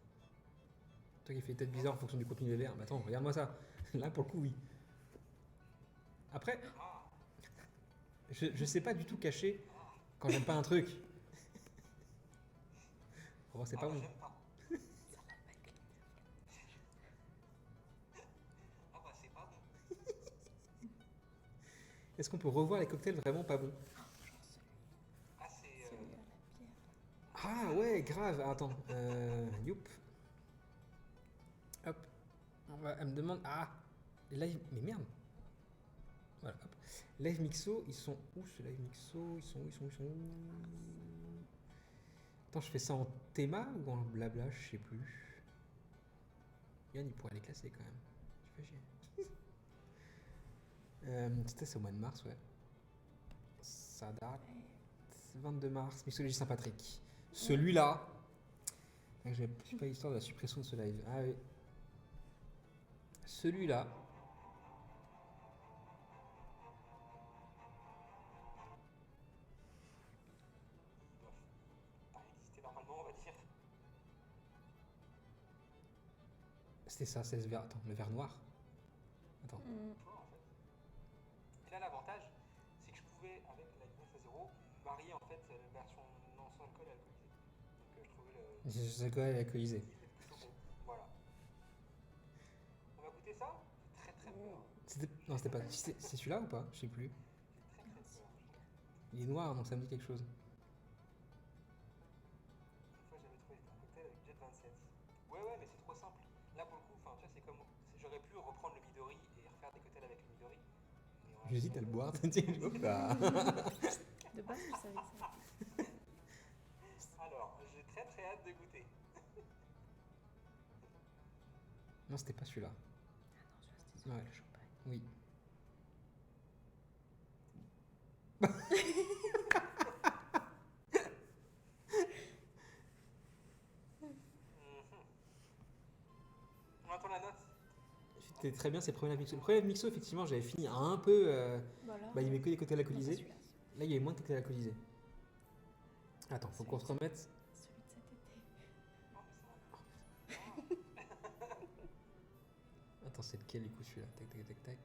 toi qui fais tête bizarre en fonction du contenu des verres. Bah attends, regarde-moi ça. Là, pour le coup, oui. Après, Ah, je sais pas du tout cacher quand j'aime pas un truc. Oh, c'est pas bah, bon. j'aime pas. Ah bah c'est pas bon. Est-ce qu'on peut revoir les cocktails vraiment pas bons? Ah c'est... celui à la pierre. Ah ouais, grave. Attends. Youp. Hop. Elle me demande. Ah, les live. Mais merde. Voilà, hop. Live Mixo, ils sont où ce live Mixo? Ils sont où? Attends, je fais ça en théma ou en blabla? Je sais plus. Yann, il pourrait les classer quand même. Tu fais chier. C'est au mois de mars, ouais. Ça date. 22 mars, Mixologie Saint-Patrick. Celui-là. Je suis pas l'histoire de la suppression de ce live. Ah oui. Celui-là. Pas existé normalement, on va dire. C'était ça, c'est ce verre. Attends, le verre noir. Attends. Toi, en fait. Et là, l'avantage, c'est que je pouvais, avec la Guinness à 0, varier en fait la version non sans alcool et alcoolisée. Donc je trouvais le Je sais quoi, elle est alcoolisée. plutôt bon. Voilà. On va goûter ça? J'ai très peur. Non, c'était pas. C'est celui-là ou pas? Je sais plus. J'ai très peur. Il est noir, donc ça me dit quelque chose. Une fois, j'avais trouvé un cocktail avec Jet 27. Ouais, mais c'est trop simple. Là, pour le coup, tu vois, c'est comme. J'aurais pu reprendre le Midori et refaire des cocktails avec le Midori. Mais on va J'hésite à le boire. Hop là. De base, je savais ça. Alors, j'ai très hâte de goûter. Non, c'était pas celui-là. Ah non, je c'était Ouais. le champagne. Oui. On attend la note. C'était très bien, c'est le premier live mixo. Le premier live mixo, effectivement, j'avais fini un peu. Voilà. Bah, il y avait que des cocktails Non, pas alcoolisés. celui-là. Là, il y avait moins de cocktails alcoolisés. Attends, faut qu'on se remette. Celui de cet été. Oh, mais ça. Attends, c'est lequel du coup celui-là? Tac, tac, tac, tac.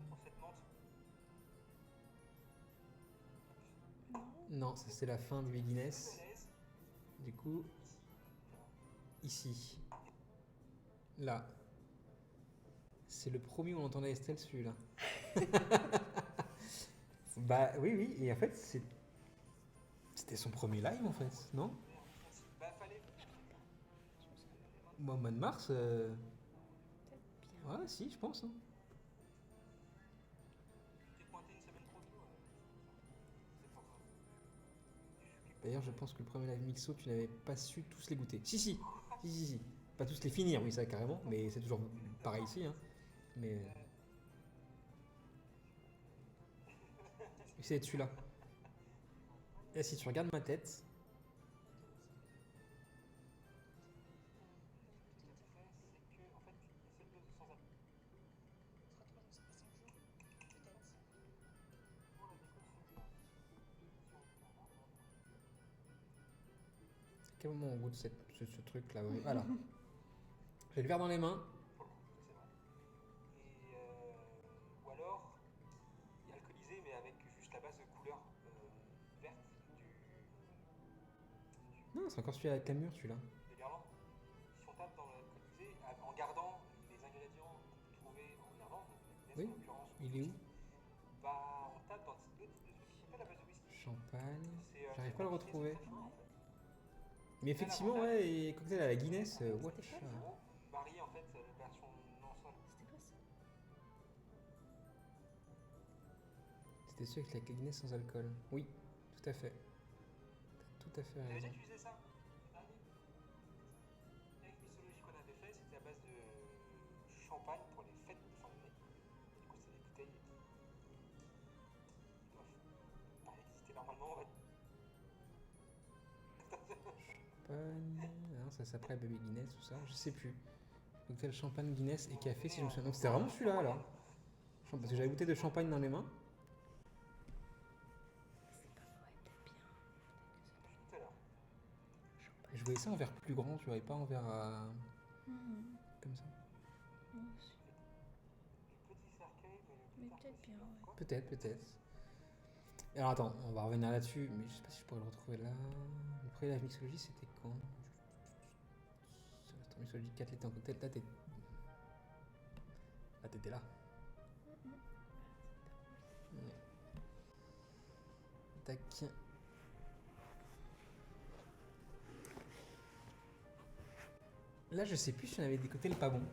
Pour cette menthe. Non. Non, ça c'est la fin du Guinness. Du coup, ici. Là. C'est le premier où on entendait Estelle, celui-là. Bah oui, oui, et en fait, c'était son premier live en fait, non? Bah, fallait. Moi, au mois de mars, Peut-être bien. ouais, si, je pense. Hein. T'es pointé une semaine trop tôt. C'est pour ça. D'ailleurs, je pense que le premier live mixo, tu n'avais pas su tous les goûter. Si, si, si, si, si. Pas tous les finir, oui, ça carrément, mais c'est toujours pareil ici. Hein. Mais c'est celui-là. Et si tu regardes ma tête, Ce que tu fais, c'est que, en fait, c'est le sans appel. Pour la déco, celui-là. à quel moment on goûte ce truc-là ouais. Voilà. J'ai le verre dans les mains. C'est vrai. Et ou alors, il est alcoolisé, mais avec juste la base de couleur verte Non, c'est encore celui-là avec la mûre, celui-là. des Guerlain. Si on tape dans l'alcoolisé, en gardant les ingrédients qu'on peut trouver en Irlande, donc la Oui. Guinness en l'occurrence, ou Il est où? bah, on tape dans d'autres types de trucs qui sont pas la base de whisky. Champagne. C'est, J'arrive c'est pas à le compliqué, c'est retrouver. très fin, en fait. Mais effectivement, ouais, et cocktail à la Guinness, C'était watch. quoi, ça Zéro, marié en fait, version non sol. C'était quoi ça? C'était celui avec la Guinness sans alcool. Oui, tout à fait. T'as tout à fait Vous avez déjà raison. utilisé ça? Avec Mixology qu'on avait fait, c'était à base de champagne pour les fêtes de fin d'année. Du coup, c'est des bouteilles qui doivent pas exister normalement. En fait. Champagne. Non, ça s'appelait Baby Guinness, tout ça, je sais plus. Cocktail champagne, Guinness et café, si je me souviens. Donc c'était vraiment celui-là alors. Parce que j'avais une bouteille de champagne dans les mains. C'est pas vrai, peut-être bien. Tout à l'heure. Je voyais ça en verre plus grand, tu vois, et pas en verre comme ça. Moi aussi. Le petit cercueil, mais le plus Mais tard peut-être possible. bien, ouais. Quoi? Peut-être, peut-être. Alors attends, on va revenir là-dessus, mais je sais pas si je pourrais le retrouver là. Le premier live mixologie, c'était quand? Attends, mixologie 4 l'été en cocktail, là t'es. Là t'étais là. Ouais. Tac. Là, je sais plus si on avait des cocktails pas bons. Je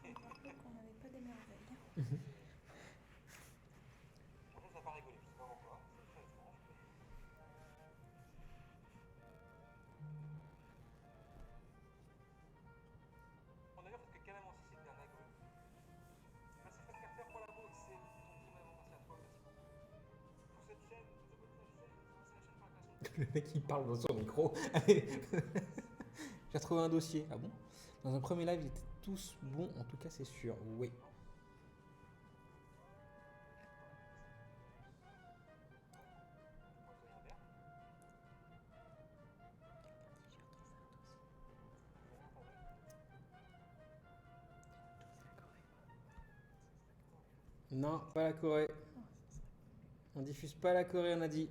me rappelle qu'on n'avait pas des merveilles. En fait, ça n'a pas rigolé, je sais pas pourquoi. C'est très étrange. On a vu en fait que carrément si c'était un agro. Merci Fred Carter pour la vôtre, c'est ton prime alimentaire à toi, merci beaucoup. Pour cette chaîne, je abonne à la chaîne, c'est la chaîne par la création. Le mec il parle dans son micro. Allez. J'ai retrouvé un dossier. Ah bon? Dans un premier live, ils étaient tous bons, en tout cas, c'est sûr. Oui. Non, pas la Corée. On diffuse pas la Corée, on a dit.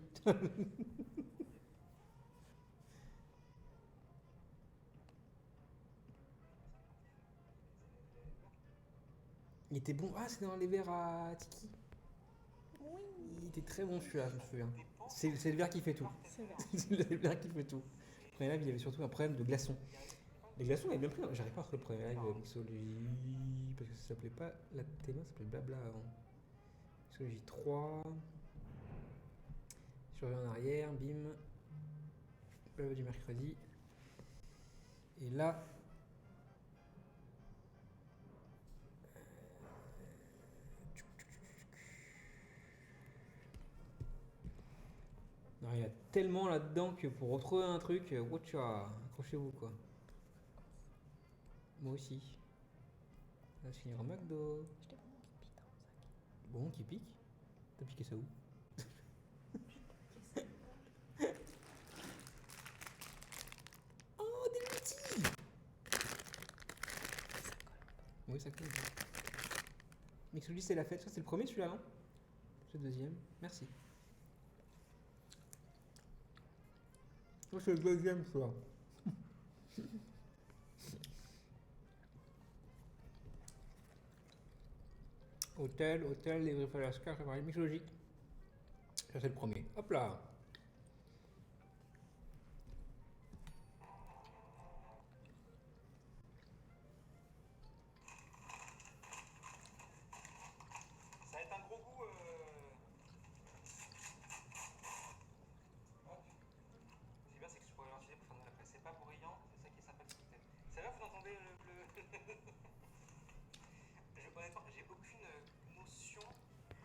Il était bon. Ah, c'est dans les verres à Tiki. Oui, Il était très bon celui-là, je me souviens. C'est le verre qui fait tout. c'est vrai. C'est le verre qui fait tout. Le premier live, il y avait surtout un problème de glaçons. Les glaçons, avaient bien pris. J'arrive pas à retrouver le premier live Mixology. Parce que ça s'appelait pas la théma, ça s'appelait Blabla avant. Mixology 3. Je reviens en arrière, bim. Blabla du mercredi. Et là. Non, il y a tellement là-dedans que pour retrouver un truc, watcha, accrochez-vous quoi. Moi aussi. On va se finir en McDo. Je t'ai vraiment qui pique dans mon sac. Bon, qui pique. T'as piqué ça où? Oh, des petits! Ça colle. Oui, ça colle. Mixology, c'est la fête. Ça, c'est le premier celui-là, non? C'est le deuxième. Merci. Moi, c'est le deuxième soir. Hôtel, les Griffes Alaska, ça paraît mythologique. Ça, c'est le premier. Hop là. Ça va être un gros goût. Hop. Ce qui est bien, c'est que je pourrais l'utiliser pour faire de la presse. C'est pas bruyant, c'est ça qui est sympathique. Celle-là, vous entendez honnêtement, j'ai aucune notion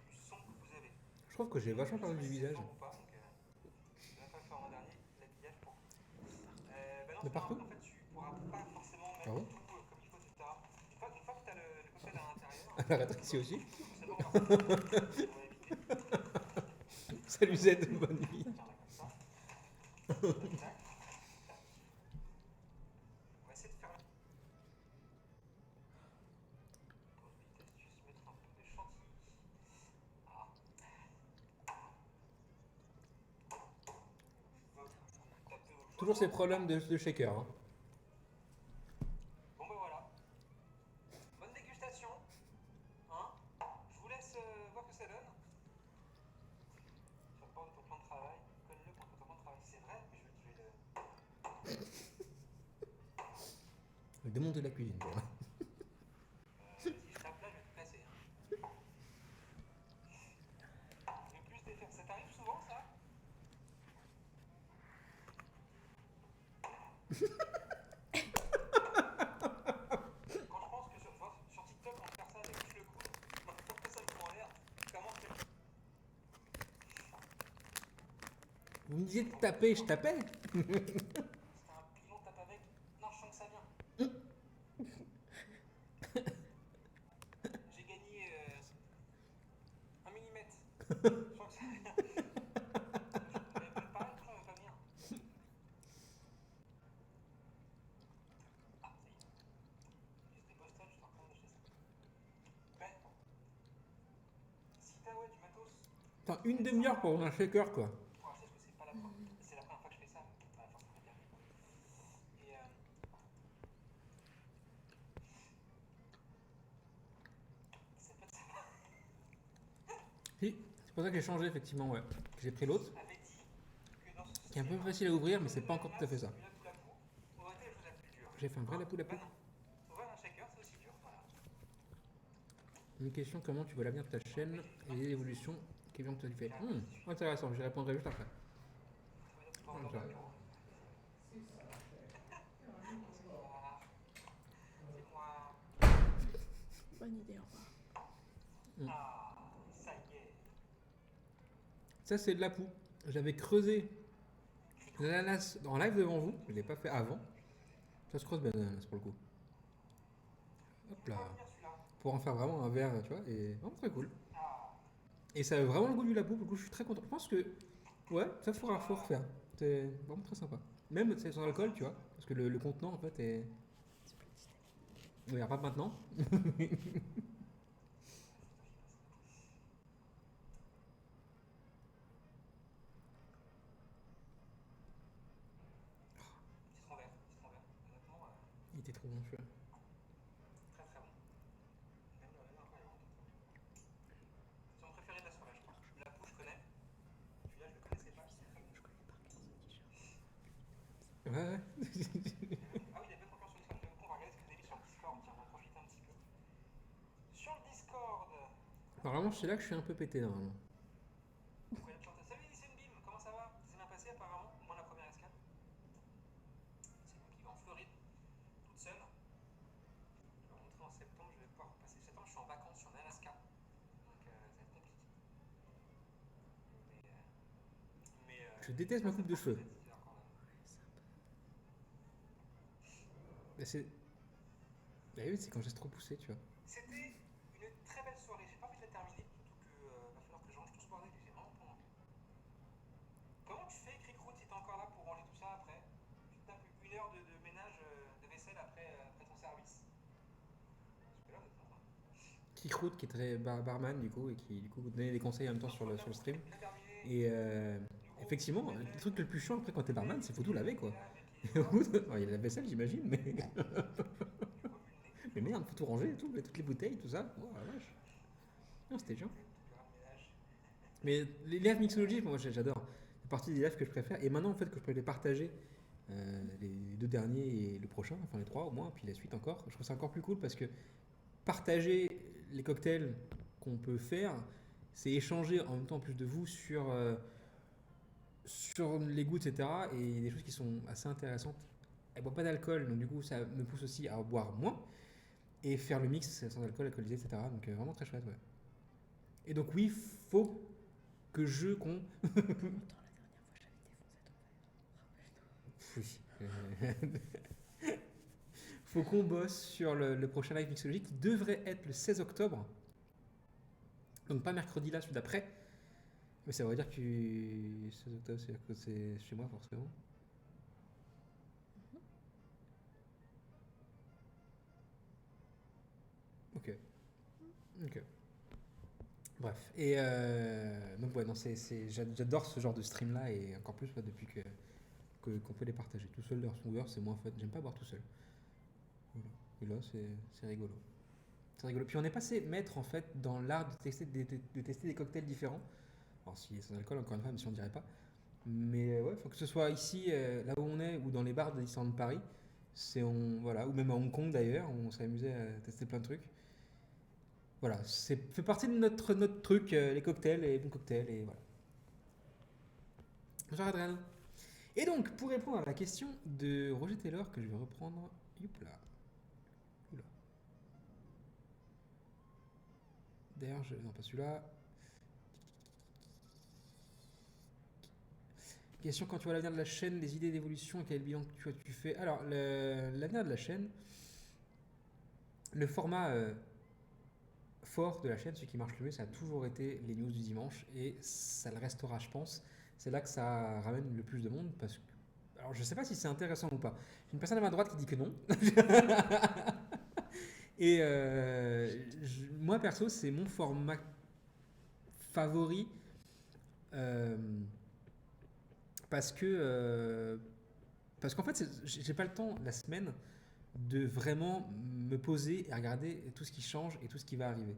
du son que vous avez. Je trouve que j'ai vachement parlé du visage. Ou pas, donc je vais pas le faire en dernier, l'habillage pour. Bah non, De partout? en fait, tu pourras pas forcément mettre Ah bon tout comme il faut, etc. Une fois que tu as le cocktail à l'intérieur, Arrête ici aussi. c'est bon, on va éviter. Salut Z, bonne nuit. Faire là comme ça. Tac, tac. On va essayer de faire la. Pour éviter, juste mettre un peu de chantilly. Ah. Taper au Toujours chaud. ces problèmes de shaker. Hein. Bon bah voilà. Bonne dégustation. Hein, je vous laisse voir ce que ça donne. Ça parle de ton plan de travail. Connais-le pour ton plan de travail. C'est vrai, mais je vais le. Le démon de la cuisine. Quoi. Si je tape là, je vais te casser. Le plus d'effets. Ça t'arrive souvent ça? Quand je pense que sur TikTok on fait ça avec juste le coude, pourquoi ça me prend en l'air? Comment je fais? Vous me disiez de taper, je tapais. C'était un pilon tape avec. Non, je sens que ça vient. J'ai gagné 1 millimètre. Je sens que ça vient. J'avais préparé, tout ça va pas venir. Ah, ça y est. Juste des Boston, je suis en train d'acheter ça. Ben, si t'as ouais, du matos Enfin, une demi-heure pour un shaker, quoi. pour acheter, parce que c'est pas la première. C'est la première fois que je fais ça, mais pas la fois que je fais bien. Et c'est pas de ça. Si, c'est pour ça que j'ai changé, effectivement, ouais. Que j'ai pris l'autre, Avait dit que dans ce qui est un peu système, facile à ouvrir, mais c'est pas encore tout à fait ça. la poule à poule aurait été la chose la plus dure. J'ai fait un vrai la poule à Bah poule. non. Ouvrir un shaker, c'est aussi dur. Voilà. Une question, comment tu vois l'avenir de ta chaîne et les évolutions qui viennent de te faire. Intéressant, j'y répondrai juste après. Pas dans Ça. le bureau. Bonsoir. C'est moi. Bonne idée, au revoir. Ah, ça y est. Ça, c'est de la poux. J'avais creusé l'ananas en live devant vous. Je ne l'ai pas fait avant. Ça se creuse bien l'ananas pour le coup. Hop là. Pas venir celui-là. Pour en faire vraiment un verre, tu vois. Et vraiment très cool. Ah. Et ça a vraiment le goût du lapou. Pour le coup, je suis très content. Je pense que, ouais, ça faut refaire. C'est vraiment très sympa. Même c'est sans alcool, tu vois. Parce que le contenant, en fait, est. Oui, pas maintenant. Citron vert. Citron vert. Honnêtement, Il était trop bon, celui-là. très très bon. Même incroyable. C'est mon préféré de la soirée, je crois. La poule, je connais. Celui-là, je le connaissais pas. Je connais par cœur ce t-shirt. Ouais, ouais. Ah oui, il y a bien confiance sur le Discord. On va regarder ce que vous avez mis sur le Discord. Tiens, on va en profiter un petit peu. Sur le Discord. Normalement, c'est là que je suis un peu pété, normalement. Incroyable chanteuse. Salut Lycéenne Bim, comment ça va? C'est bien passé apparemment? Moi, la première escale. C'est moi qui vais en Floride, toute seule. Je vais rentrer en septembre. Je vais pouvoir passer septembre. Je suis en vacances, je suis en Alaska. Donc, ça va être compliqué. Je déteste ma coupe de cheveux. Ouais, c'est un peu. Mais c'est. Bah oui, c'est quand j'ai trop poussé, tu vois. C'était une très belle soirée. J'ai pas envie de la terminer, surtout que va falloir que je range tout ce bordel. J'ai vraiment pas envie. Comment tu fais, Cricroute, si t'es encore là pour ranger tout ça après? Tu te tapes 1 heure de ménage de vaisselle après ton service? Parce que là, honnêtement, Kikrout qui est très barman du coup et qui du coup donnait des conseils en même temps sur le stream. bien terminé. Et effectivement, le truc le plus chiant après quand t'es barman, c'est faut tout laver quoi. Et au bout de- il y a la vaisselle, j'imagine, mais. Mais merde, faut tout ranger et tout, toutes les bouteilles, tout ça. Oh la vache. Non, c'était chiant. Mais les lives mixologie, moi j'adore. C'est partie des lives que je préfère. Et maintenant, en fait, que je peux les partager, les deux derniers et le prochain, enfin les trois au moins, puis la suite encore, je trouve ça encore plus cool parce que partager les cocktails qu'on peut faire, c'est échanger en même temps, en plus de vous, sur les goûts, etc. Et des choses qui sont assez intéressantes. Elle boit pas d'alcool, donc du coup, ça me pousse aussi à boire moins et faire le mix sans alcool, alcoolisé, etc. Donc vraiment très chouette, ouais. Et donc, oui, faut que qu'on. Attends, la dernière fois, j'avais défoncé ton verre. Rappelle-toi. Oui. Faut qu'on bosse sur le prochain live mixologie qui devrait être le 16 octobre. Donc, pas mercredi là, celui d'après. Mais ça veut dire que 16 octobre, c'est-à-dire que c'est chez moi, forcément. Ok. Ok. Bref. Et donc, ouais, non, j'adore ce genre de stream là et encore plus depuis qu'on peut les partager. Tout seul dans son verre, c'est moins fun. J'aime pas boire tout seul. Voilà. Et là, c'est rigolo. C'est rigolo. Puis on est passé maître en fait dans l'art de tester des cocktails différents. Alors, s'il est sans alcool, encore une fois, même si on dirait pas. Mais ouais, faut que ce soit ici, là où on est, ou dans les bars de Disneyland Paris. Voilà, ou même à Hong Kong d'ailleurs, on s'est amusé à tester plein de trucs. Voilà, c'est fait partie de notre truc, les cocktails, les bons cocktails, et voilà. Bonjour Adrien. Et donc, pour répondre à la question de Roger Taylor, que je vais reprendre, youp là. Oula. D'ailleurs, non pas celui-là. Question quand tu vois l'avenir de la chaîne, des idées d'évolution et quel bilan tu fais. Alors, l'avenir de la chaîne, le format fort de la chaîne, ce qui marche le mieux, ça a toujours été les news du dimanche et ça le restera, je pense. C'est là que ça ramène le plus de monde parce que. Alors, je sais pas si c'est intéressant ou pas. J'ai une personne à ma droite qui dit que non. Et moi, perso, c'est mon format favori euh, parce que. Parce qu'en fait, j'ai pas le temps la semaine de vraiment me poser et regarder tout ce qui change et tout ce qui va arriver.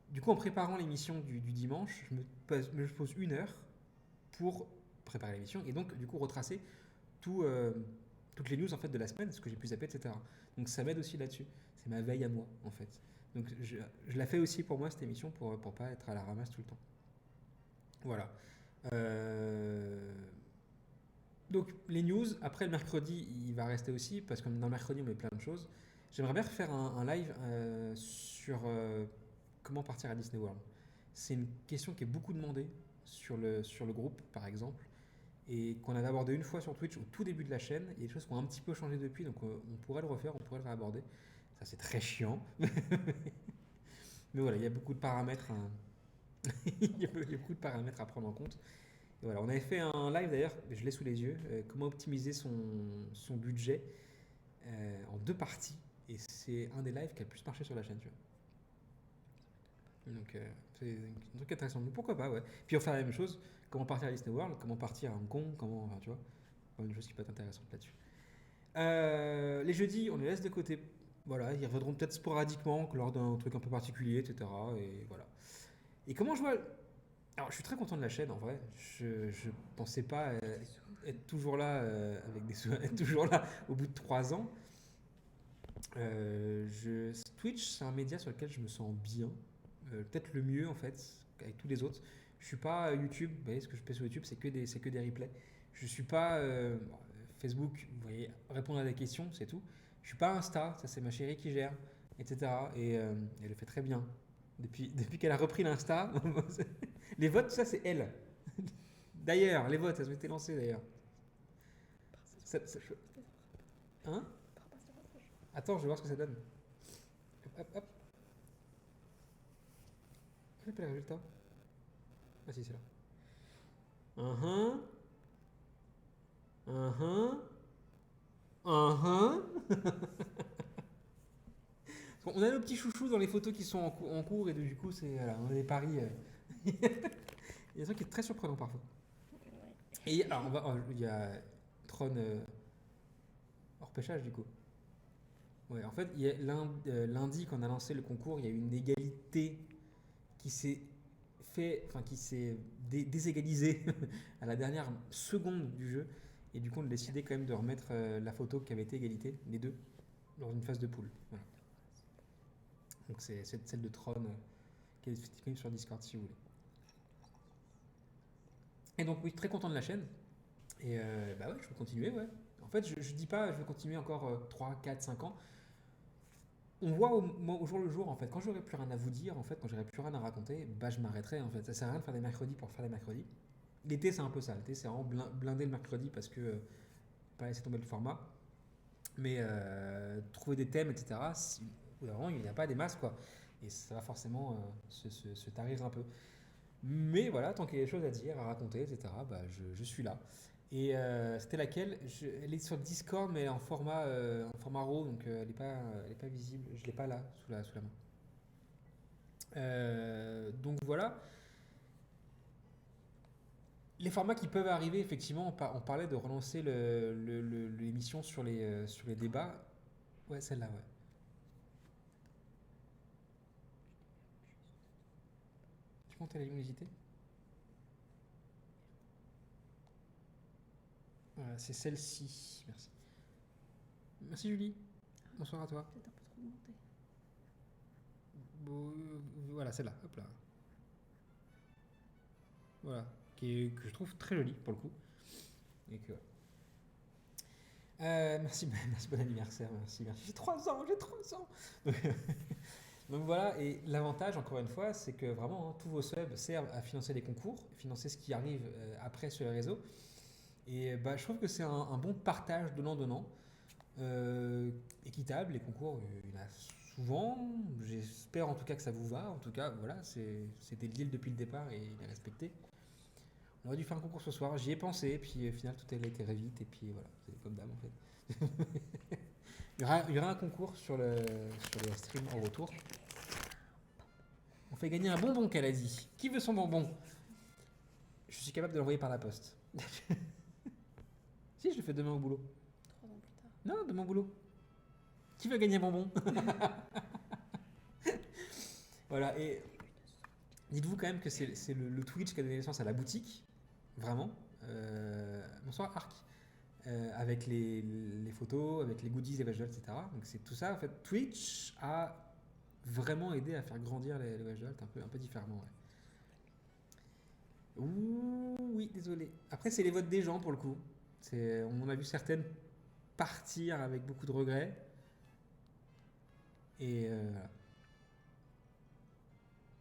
Du coup, en préparant l'émission du dimanche, je pose 1 heure pour préparer l'émission et donc, du coup, retracer tout, toutes les news en fait, de la semaine, ce que j'ai pu zapper, etc. Donc, ça m'aide aussi là-dessus. C'est ma veille à moi, en fait. Donc, je la fais aussi pour moi, cette émission, pour pas être à la ramasse tout le temps. Voilà. Euh, Donc les news, après le mercredi, il va rester aussi, parce que dans le mercredi, on met plein de choses. J'aimerais bien refaire un live sur comment partir à Disney World. C'est une question qui est beaucoup demandée sur le groupe, par exemple, et qu'on avait abordé une fois sur Twitch au tout début de la chaîne. Il y a des choses qui ont un petit peu changé depuis, donc on pourrait le refaire, on pourrait le réaborder. Ça, c'est très chiant. Mais voilà, il y a beaucoup de paramètres. Il y a beaucoup de paramètres à prendre en compte. Et voilà, on avait fait un live d'ailleurs, je l'ai sous les yeux, comment optimiser son budget en 2 parties. Et c'est un des lives qui a le plus marché sur la chaîne, tu vois. Donc c'est un truc intéressant. Donc pourquoi pas, ouais. Puis on fait la même chose, comment partir à Disney World, comment partir à Hong Kong, enfin, tu vois. Une chose qui peut être intéressante là-dessus. Les jeudis, on les laisse de côté. Voilà, ils reviendront peut-être sporadiquement lors d'un truc un peu particulier, etc. Et voilà. Et comment je vois. Alors, je suis très content de la chaîne en vrai. Je pensais pas être toujours là être toujours là au bout de 3 ans. Twitch, c'est un média sur lequel je me sens bien, peut-être le mieux en fait, avec tous les autres. Je suis pas YouTube. Vous voyez ce que je fais sur YouTube, c'est que des replays. Je suis pas Facebook. Vous voyez, répondre à des questions, c'est tout. Je suis pas Insta. Ça c'est ma chérie qui gère, etc. Et elle le fait très bien. Depuis qu'elle a repris l'Insta, les votes, ça c'est elle. D'ailleurs, les votes, elles ont été lancées d'ailleurs. Hein? Attends, je vais voir ce que ça donne. Hop, hop. Quel est le résultat? Ah si, c'est là. Uh-huh. Uh-huh. Uh-huh. On a nos petits chouchous dans les photos qui sont en cours et du coup, c'est voilà, on a des paris. Il y a des trucs qui sont très surprenants parfois. Et alors, il y a Tron hors pêchage du coup. Ouais, en fait, lundi, quand on a lancé le concours, il y a eu une égalité qui s'est qui s'est déségalisée à la dernière seconde du jeu. Et du coup, on a décidé quand même de remettre la photo qui avait été égalité, les deux, dans une phase de poule. Voilà. Donc c'est celle de Tron qui est disponible sur Discord si vous voulez. Et donc oui, très content de la chaîne. Et bah ouais, je veux continuer, ouais. En fait, je dis pas je veux continuer encore 3, 4, 5 ans. On voit au jour le jour, en fait. Quand j'aurai plus rien à vous dire, en fait, quand j'aurai plus rien à raconter, bah je m'arrêterai, en fait. Ça sert à rien de faire des mercredis pour faire des mercredis. L'été, c'est un peu ça. L'été, c'est vraiment blinder le mercredi parce que pas laisser tomber le format. Mais trouver des thèmes, etc., vraiment, il n'y a pas des masses, quoi. Et ça va forcément se tarir un peu. Mais voilà, tant qu'il y a des choses à dire, à raconter, etc., bah, je suis là. Et c'était laquelle elle est sur Discord, mais en format RAW, donc elle est pas visible. Je l'ai pas là, sous la main. Donc voilà. Les formats qui peuvent arriver, effectivement, on parlait de relancer l'émission sur les débats. Ouais, celle-là, ouais. Tu montes à la luminosité. Voilà, c'est celle-ci. Merci. Merci Julie. Bonsoir à toi. Peut-être un peu trop monté. Bon, voilà, celle-là. Hop là. Voilà. Que je trouve très jolie pour le coup. Et que, merci, merci, bon anniversaire. Merci. J'ai 3 ans, j'ai 3 ans. Donc voilà, et l'avantage, encore une fois, c'est que vraiment, hein, tous vos subs servent à financer les concours, financer ce qui arrive après sur les réseaux. Et bah, je trouve que c'est un bon partage donnant-donnant. Équitable, les concours, il y en a souvent. J'espère en tout cas que ça vous va. En tout cas, voilà, c'était le deal depuis le départ et il est respecté. On aurait dû faire un concours ce soir, j'y ai pensé, puis au final tout a été vite, et puis voilà, c'est comme d'hab en fait. Il y aura un concours sur le stream en retour. On fait gagner un bonbon qu'elle a dit. Qui veut son bonbon? Je suis capable de l'envoyer par la poste. Si, je le fais demain au boulot. 3 ans plus tard. Non, demain au boulot. Qui veut gagner un bonbon? Voilà, et dites-vous quand même que c'est le Twitch qui a donné naissance à la boutique. Vraiment. Bonsoir Arc. Avec les photos, avec les goodies, les Watch Dogs, etc. Donc c'est tout ça. En fait, Twitch a vraiment aidé à faire grandir les Watch Dogs un peu différemment. Ouais. Ouh, oui, désolé. Après, c'est les votes des gens pour le coup. On en a vu certaines partir avec beaucoup de regrets. Et voilà.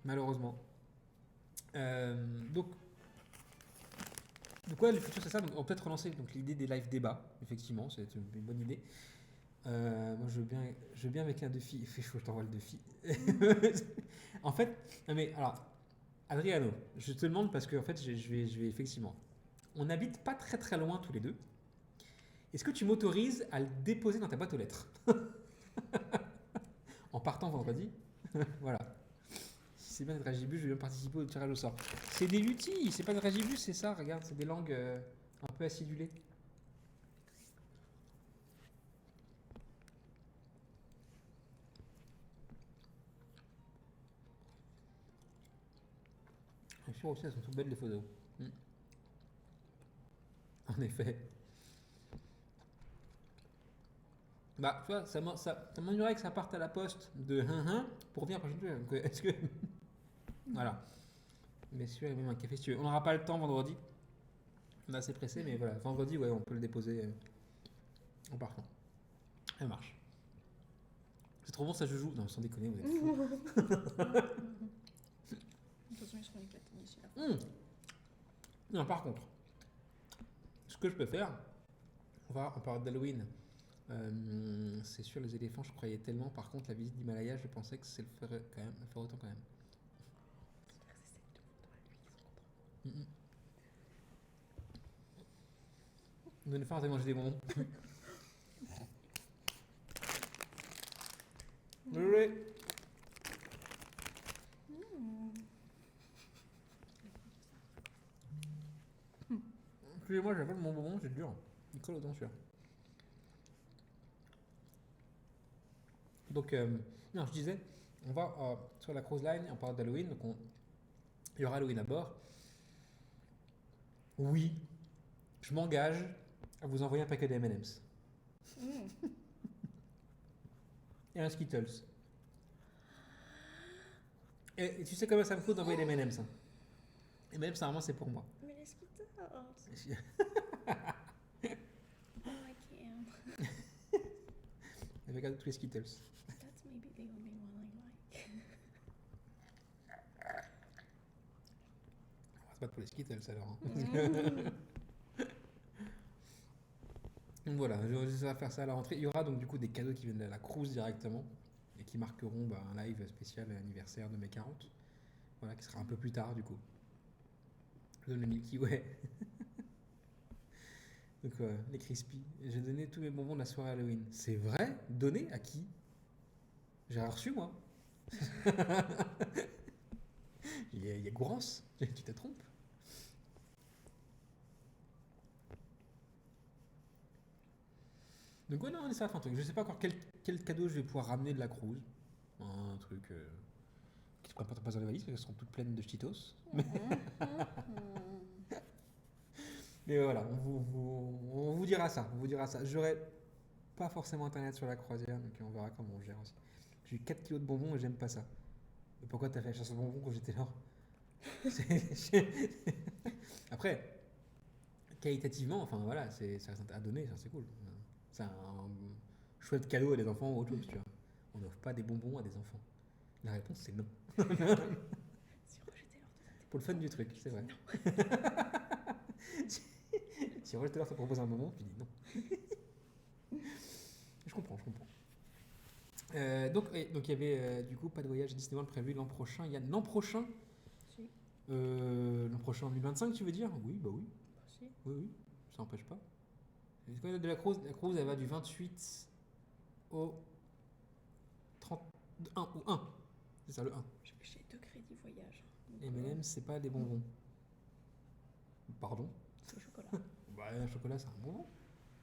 Malheureusement. Donc ouais, le futur c'est ça. Donc, on peut peut-être relancer l'idée des live débats. Effectivement, c'est une bonne idée. Moi, je veux bien avec un défi. Il fait chaud, je t'envoie le défi. En fait, non mais alors, Adriano, je te demande parce que en fait, je vais effectivement. On n'habite pas très très loin tous les deux. Est-ce que tu m'autorises à le déposer dans ta boîte aux lettres en partant vendredi? Voilà. Si c'est bien de Dragibus, je vais bien participer au tirage au sort. C'est des lutis, c'est pas de Dragibus, c'est ça, regarde, c'est des langues un peu acidulées. Bien sûr aussi, elles sont toutes belles les photos. En effet. Bah, tu vois, ça m'ennuierait que ça parte à la poste de 1 pour revenir la prochaine fois. Est-ce que. Voilà. Bien sûr, il y a même un café si tu veux. On n'aura pas le temps vendredi. On est assez pressé, mais voilà. Vendredi, ouais, on peut le déposer en partant. Ça marche. C'est trop bon, ça je joue. Non, sans déconner, vous êtes fous. De toute façon, ils seront éclatés d'ici là. Non, par contre, ce que je peux faire, on parle d'Halloween. C'est sûr, les éléphants, je croyais tellement. Par contre, la visite d'Himalaya, je pensais que c'est le ferait quand même, le ferait autant quand même. Vous allez faire, on va manger des bonbons. Désolé. Excusez-moi, j'avale mon bonbon, c'est dur. Il colle aux dents, celui-là. Donc, non, je disais, on va sur la cruise line, on parle d'Halloween, donc il y aura Halloween à bord. Oui, je m'engage à vous envoyer un paquet de M&M's Mm. et un Skittles. Et tu sais combien ça me coûte d'envoyer des M&M's hein. M&M's, normalement, c'est pour moi. Mais les Skittles. Oh, I can't. Regarde tous les Skittles. That's maybe the only one I like. On va se battre pour les Skittles alors. Hein. Mm. Donc voilà, je vais faire ça à la rentrée. Il y aura donc du coup des cadeaux qui viennent de la cruise directement et qui marqueront un live spécial anniversaire de mes 40. Voilà, qui sera un peu plus tard du coup. Je donne le Milky Way. Donc les Crispy. J'ai donné tous mes bonbons de la soirée Halloween. C'est vrai? Donné à qui? J'ai rien reçu moi. Il y a Gourance. Tu te trompes. Donc ouais, non, on essaie de faire un truc. Je sais pas encore quel cadeau je vais pouvoir ramener de la cruise. Un truc qui ne prendra pas dans les valises parce qu'elles seront toutes pleines de Cheetos. Mais voilà, on vous dira ça. On vous dira ça. J'aurai pas forcément internet sur la croisière, donc on verra comment on gère aussi. J'ai eu 4 kilos de bonbons et j'aime pas ça. Mais pourquoi t'as fait la chasse aux bonbons quand j'étais là? Après, qualitativement, enfin voilà, ça reste à donner, ça c'est cool. C'est un chouette cadeau à des enfants ou autre chose, tu vois. On n'offre pas des bonbons à des enfants. La réponse c'est non. Si rejeter leur de Pour le fun du truc, c'est vrai. Si Roger Taylor te propose un bonbon, tu dis non. Je comprends. Donc il y avait du coup pas de voyage Disneyland prévu l'an prochain. Il y a l'an prochain Si. L'an prochain 2025 tu veux dire? Oui, bah oui. Si. Oui, ça n'empêche pas. C'est quoi de la cruise? La cruise elle va du 28 au 31 ou 1. C'est ça le 1. J'ai 2 crédits voyage. Donc, M&M c'est pas des bonbons. Pardon? c'est au chocolat. Bah le chocolat c'est un bonbon.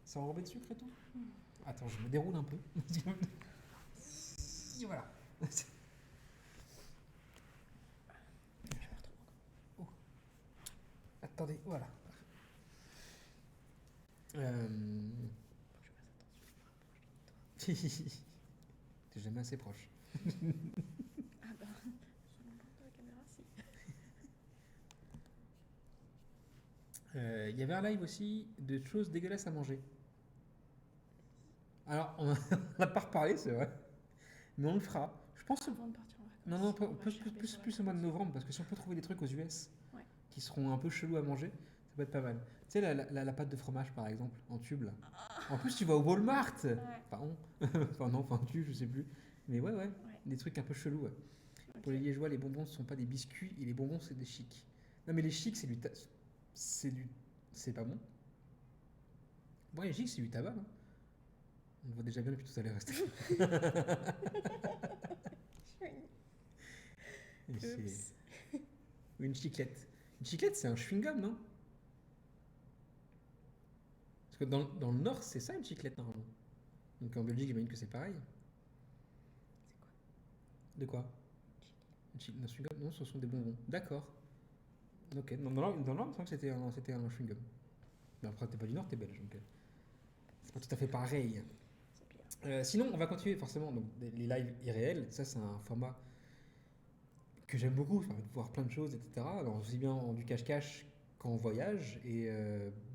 C'est enrobé de sucre et tout. Mm. Attends, je me déroule un peu. Voilà. Oh. Attendez, voilà. Faut que je fasse attention. T'es jamais assez proche. Ah bah, sur le bord de la caméra, si. Il y avait un live aussi de choses dégueulasses à manger. Alors, on n'a pas reparlé, c'est vrai. Mais on le fera. Je pense. Avant de partir en vacances. Non, on va plus gerber sur la au mois de cruise. novembre, parce que si on peut trouver des trucs aux US Ouais. qui seront un peu chelous à manger, ça peut être pas mal. Tu sais, la pâte de fromage, par exemple, en tube, là. En plus, tu vas au Walmart. Ouais. Enfin, enfin, non, enfin, tu, je sais plus. Mais ouais, Ouais. des trucs un peu chelous, ouais. Ok. Pour les Liégeois, les bonbons ne sont pas des biscuits et les bonbons, c'est des chics. Non, mais les chics, c'est pas bon. Bon, les chics, c'est du tabac, hein. On le voit déjà bien depuis tout à l'heure. Et c'est- Oups. Ou une chiclette. Une chiclette, c'est un chewing-gum, non? Parce que dans le Nord, c'est ça une chiclette, normalement. Donc en Belgique, j'imagine que c'est pareil. C'est quoi? De quoi? Un chewing-gum? Non, ce sont des bonbons. D'accord. Ok. Dans le Nord, il me semble que c'était un chewing-gum. Mais après, t'es pas du Nord, t'es belge. Donc, c'est pas tout à fait pareil. C'est pire. Sinon, on va continuer forcément donc, les lives irréels. Ça, c'est un format que j'aime beaucoup. Ça permet de voir plein de choses, etc. Alors, aussi bien en du cache-cache qu'en voyage. Et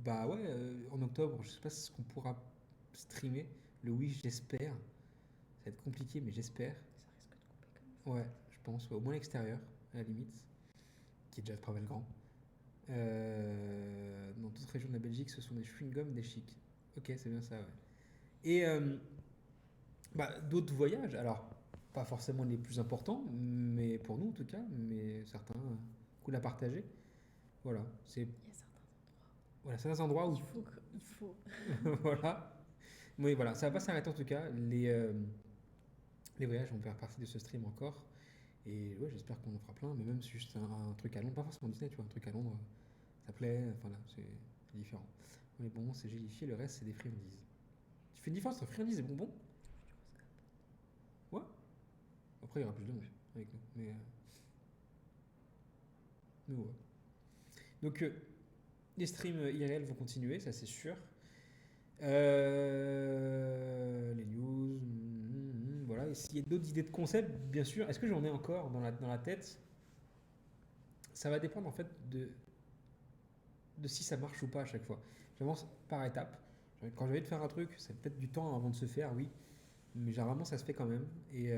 bah ouais, en octobre, je sais pas ce qu'on pourra streamer. Le Wish, j'espère. Ça va être compliqué, mais j'espère. Ça risque de couper comme Ouais, je pense. Ouais, au moins l'extérieur, à la limite. Qui est déjà pas mal grand. Dans d'autres régions de la Belgique, ce sont des chewing-gums, des chics. Ok, c'est bien ça, ouais. Et d'autres voyages, alors pas forcément les plus importants, mais pour nous en tout cas, mais certains cool à partager. Voilà, il y a certains endroits. voilà, certains endroits où Il faut. voilà. Oui, voilà, ça va pas s'arrêter en tout cas. Les voyages vont faire partie de ce stream encore. Et ouais, j'espère qu'on en fera plein, mais même si juste un truc à Londres, pas forcément Disney, tu vois, un truc à Londres, ça plaît. Enfin là, c'est c'est différent. Les bonbons, c'est gélifié, le reste, c'est des friandises. Tu fais une différence entre friandises et bonbons? Ouais. Après, il y aura plus de monde avec nous. Mais ouais. Donc, les streams IRL vont continuer, ça c'est sûr. Les news, voilà. Et s'il y a d'autres idées de concept, bien sûr. Est-ce que j'en ai encore dans la tête? Ça va dépendre en fait de si ça marche ou pas à chaque fois. J'avance par étapes. Quand j'ai envie de faire un truc, ça peut être du temps avant de se faire, oui. Mais généralement, ça se fait quand même. Oui.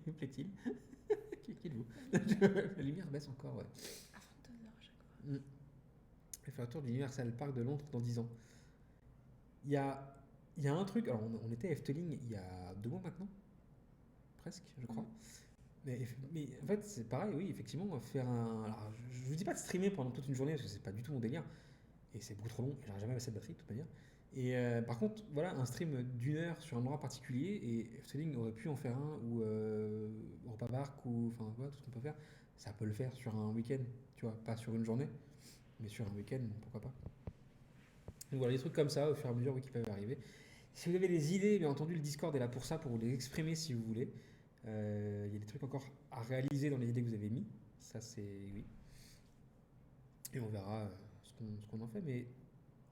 Me plaît-il? Qui êtes-vous? La lumière baisse encore, ouais. À 22h à chaque fois. Je vais faire le tour de l'Universal Park de Londres dans 10 ans. Il y a un truc, alors on était à Efteling il y a 2 mois maintenant, presque, je crois. Mais en fait, c'est pareil, oui, effectivement, faire un. Alors, je vous dis pas de streamer pendant toute une journée parce que c'est pas du tout mon délire. Et c'est beaucoup trop long, et j'aurai jamais assez de batterie de toute manière. Et par contre, voilà, un stream d'1 heure sur un endroit particulier, et Efteling aurait pu en faire un, ou Europa Park, ou enfin, voilà, tout ce qu'on peut faire. Ça peut le faire sur un week-end, tu vois, pas sur une journée, mais sur un week-end, pourquoi pas. Donc voilà, des trucs comme ça, au fur et à mesure, oui, qui peuvent arriver. Si vous avez des idées, bien entendu, le Discord est là pour ça, pour vous les exprimer si vous voulez. Il y a des trucs encore à réaliser dans les idées que vous avez mis. Ça, c'est oui. Et on verra ce qu'on en fait. Mais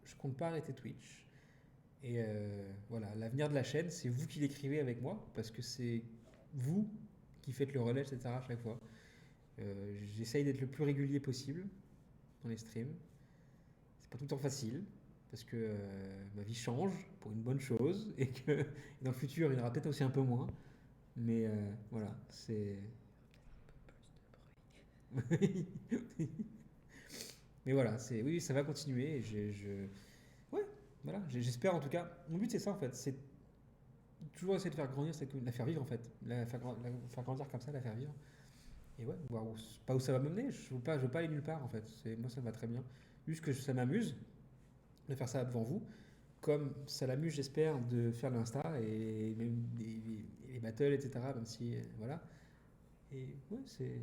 je compte pas arrêter Twitch. Et voilà, l'avenir de la chaîne, c'est vous qui l'écrivez avec moi, parce que c'est vous qui faites le relais, etc. à chaque fois. J'essaye d'être le plus régulier possible dans les streams. C'est pas tout le temps facile, parce que ma vie change pour une bonne chose, et que dans le futur, il y en aura peut-être aussi un peu moins. Mais voilà, c'est. Mais voilà, oui, ça va continuer. Ouais, voilà, j'espère en tout cas. Mon but, c'est ça en fait. C'est toujours essayer de faire grandir, c'est la faire vivre en fait. La faire grandir comme ça, la faire vivre. Et ouais, voir pas où ça va me mener. Je veux pas aller nulle part en fait. Moi, ça me va très bien. Juste que ça m'amuse de faire ça devant vous. Comme ça l'amuse, j'espère, de faire l'Insta et même les battles, etc. Même si, voilà. Et ouais, c'est.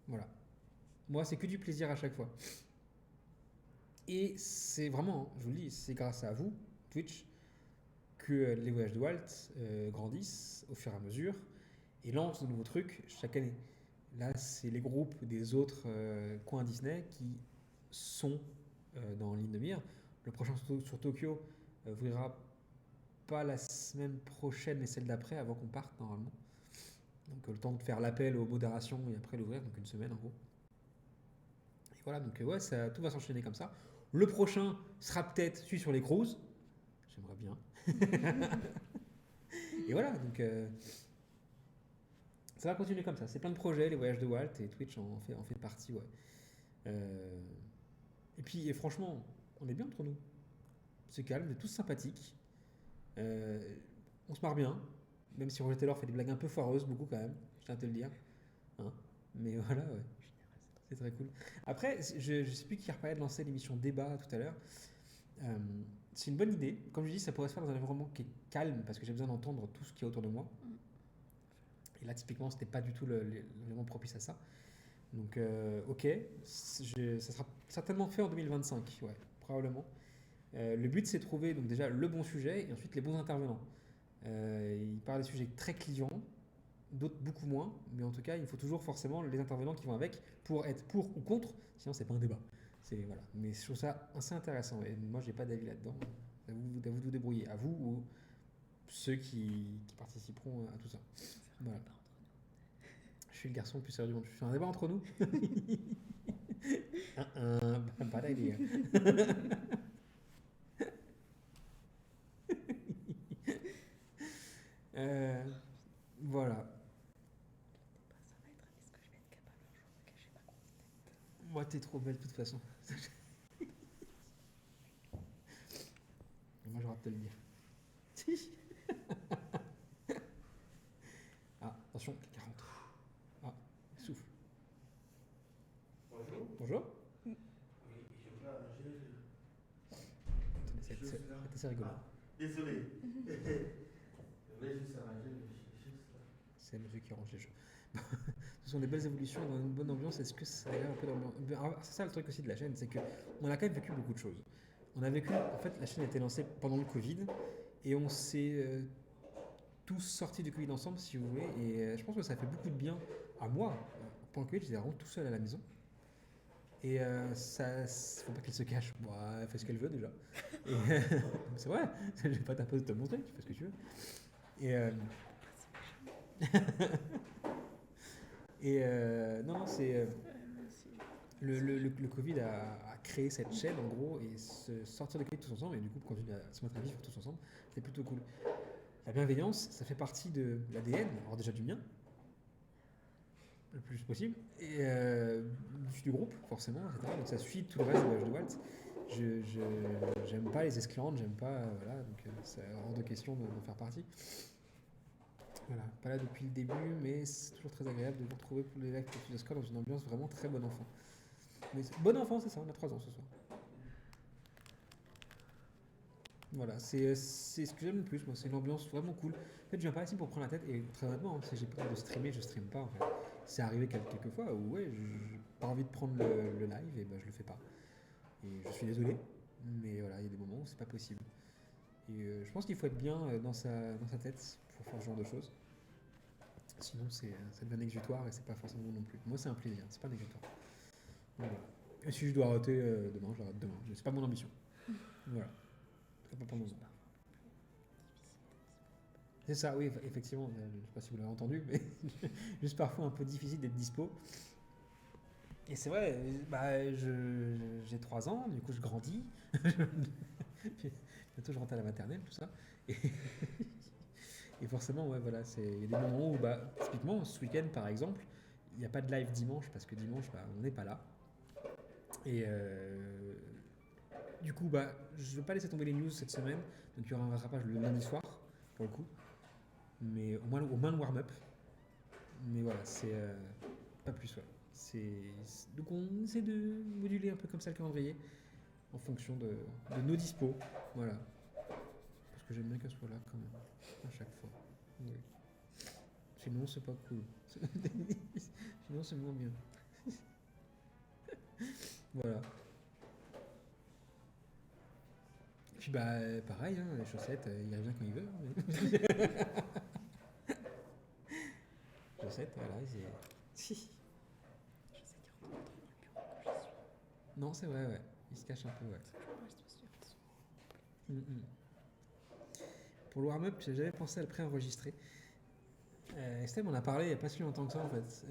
Voilà. Moi, c'est que du plaisir à chaque fois. Et c'est vraiment, je vous le dis, c'est grâce à vous, Twitch, que les voyages de Walt grandissent au fur et à mesure et lancent de nouveaux trucs chaque année. Là, c'est les groupes des autres coins Disney qui sont dans ligne de mire. Le prochain sur Tokyo ouvrira pas la semaine prochaine, mais celle d'après, avant qu'on parte normalement. Donc le temps de faire l'appel aux modérations et après l'ouvrir, donc une semaine en gros. Et voilà, donc ouais, tout va s'enchaîner comme ça. Le prochain sera peut-être celui sur les cruises. J'aimerais bien. Et voilà, donc ça va continuer comme ça. C'est plein de projets, les voyages de Walt, et Twitch en fait partie, ouais. Et puis, franchement, on est bien entre nous. C'est calme, on est tous sympathiques. On se marre bien, même si Roger Taylor fait des blagues un peu foireuses, beaucoup quand même, je tiens à te le dire. Hein, mais voilà, ouais. C'est très cool. Après, je sais plus qui reparlait de lancer l'émission Débat tout à l'heure. C'est une bonne idée. Comme je dis, ça pourrait se faire dans un environnement qui est calme, parce que j'ai besoin d'entendre tout ce qui est autour de moi. Et là, typiquement, c'était pas du tout l'environnement propice à ça. Donc, ok, ça sera certainement fait en 2025, ouais, probablement. Le but, c'est de trouver donc déjà le bon sujet et ensuite les bons intervenants. Il parle des sujets très clivants, d'autres beaucoup moins, mais en tout cas, il faut toujours forcément les intervenants qui vont avec pour être pour ou contre, sinon c'est pas un débat. Voilà. Mais je trouve ça assez intéressant et moi, j'ai pas d'avis là-dedans. À vous de vous débrouiller, à vous ou ceux qui participeront à tout ça. Voilà. Je suis le garçon le plus sérieux du monde. Je fais un débat entre nous. Pas d'idée. Voilà. Ça va être est-ce que je vais être capable un jour de cacher ma grosse tête? Moi, t'es trop belle de toute façon. Moi, j'aurais te le dire. Ah, attention, 40. Ah, souffle. Bonjour. Bonjour. Oui, je peux arranger C'est assez rigolo. Ah, désolé. Je voulais juste arranger le juste là. C'est monsieur qui range les jeux. Ce sont des belles évolutions dans une bonne ambiance. Est-ce que ça a un peu d'ambiance? C'est ça le truc aussi de la chaîne, c'est que on a quand même vécu beaucoup de choses. On a vécu, en fait, la chaîne a été lancée pendant le Covid et on s'est tous sortis du Covid ensemble, si vous voulez. Et je pense que ça fait beaucoup de bien à moi. Pendant le Covid, j'étais vraiment tout seul à la maison. Et ça, faut pas qu'elle se cache. Bon, elle fait ce qu'elle veut déjà. Et, c'est vrai, je vais pas t'imposer de te montrer, tu fais ce que tu veux. Et, non, c'est. Le Covid a créé cette chaîne en gros et se sortir de Covid tous ensemble et du coup continuer à se mettre à vivre tous ensemble, c'est plutôt cool. La bienveillance, ça fait partie de l'ADN, alors déjà du mien, le plus possible, et du groupe forcément, etc. Donc ça suit tout le reste de l'âge de Walt. J'aime pas les esclandres, j'aime pas, voilà, donc c'est hors de question d'en faire partie. Voilà, pas là depuis le début, mais c'est toujours très agréable de vous retrouver pour les lives de Score dans une ambiance vraiment très bon enfant. Mais bon enfant, c'est ça, on a 3 ans ce soir. Voilà, c'est ce que j'aime le plus, moi, c'est une ambiance vraiment cool. En fait, je viens pas ici pour prendre la tête, et très honnêtement, si j'ai pas envie de streamer, je stream pas en fait. C'est arrivé quelques fois où ouais, j'ai pas envie de prendre le live, et ben je le fais pas. Et je suis désolé, mais voilà, il y a des moments où c'est pas possible. Et je pense qu'il faut être bien dans sa tête pour faire ce genre de choses. Sinon, ça devient exutoire et c'est pas forcément bon non plus. Moi, c'est un plaisir, c'est pas un exutoire. Donc, voilà. Et si je dois arrêter demain, je l'arrête demain. C'est pas mon ambition. Voilà. Pas pour le moment. C'est ça, oui, effectivement. Je sais pas si vous l'avez entendu, mais juste parfois un peu difficile d'être dispo. Et c'est vrai, bah, j'ai 3 ans, du coup je grandis. Bientôt je rentre à la maternelle, tout ça. Et, et forcément, ouais, voilà, il y a des moments où, bah, typiquement, ce week-end par exemple, il n'y a pas de live dimanche parce que dimanche, bah, on n'est pas là. Et du coup, bah, je ne vais pas laisser tomber les news cette semaine, donc il y aura un rattrapage le lundi soir, pour le coup. Mais au moins le warm-up. Mais voilà, c'est pas plus, ouais. Donc on essaie de moduler un peu comme ça le calendrier en fonction de nos dispos. Voilà. Parce que j'aime bien qu'elle soit là quand même, à chaque fois. Oui. Sinon, c'est pas cool. Sinon, c'est moins bien. Voilà. Puis bah, pareil, hein, les chaussettes, il revient quand il veut. Chaussettes, voilà, c'est. Je sais qu'il rentre dans le bureau quand je suis. Non, c'est vrai, ouais. Il se cache un peu, ouais. Pour le warm-up, j'avais pensé à le pré-enregistrer. Estelle m'en a parlé il n'y a pas si longtemps que ça en fait.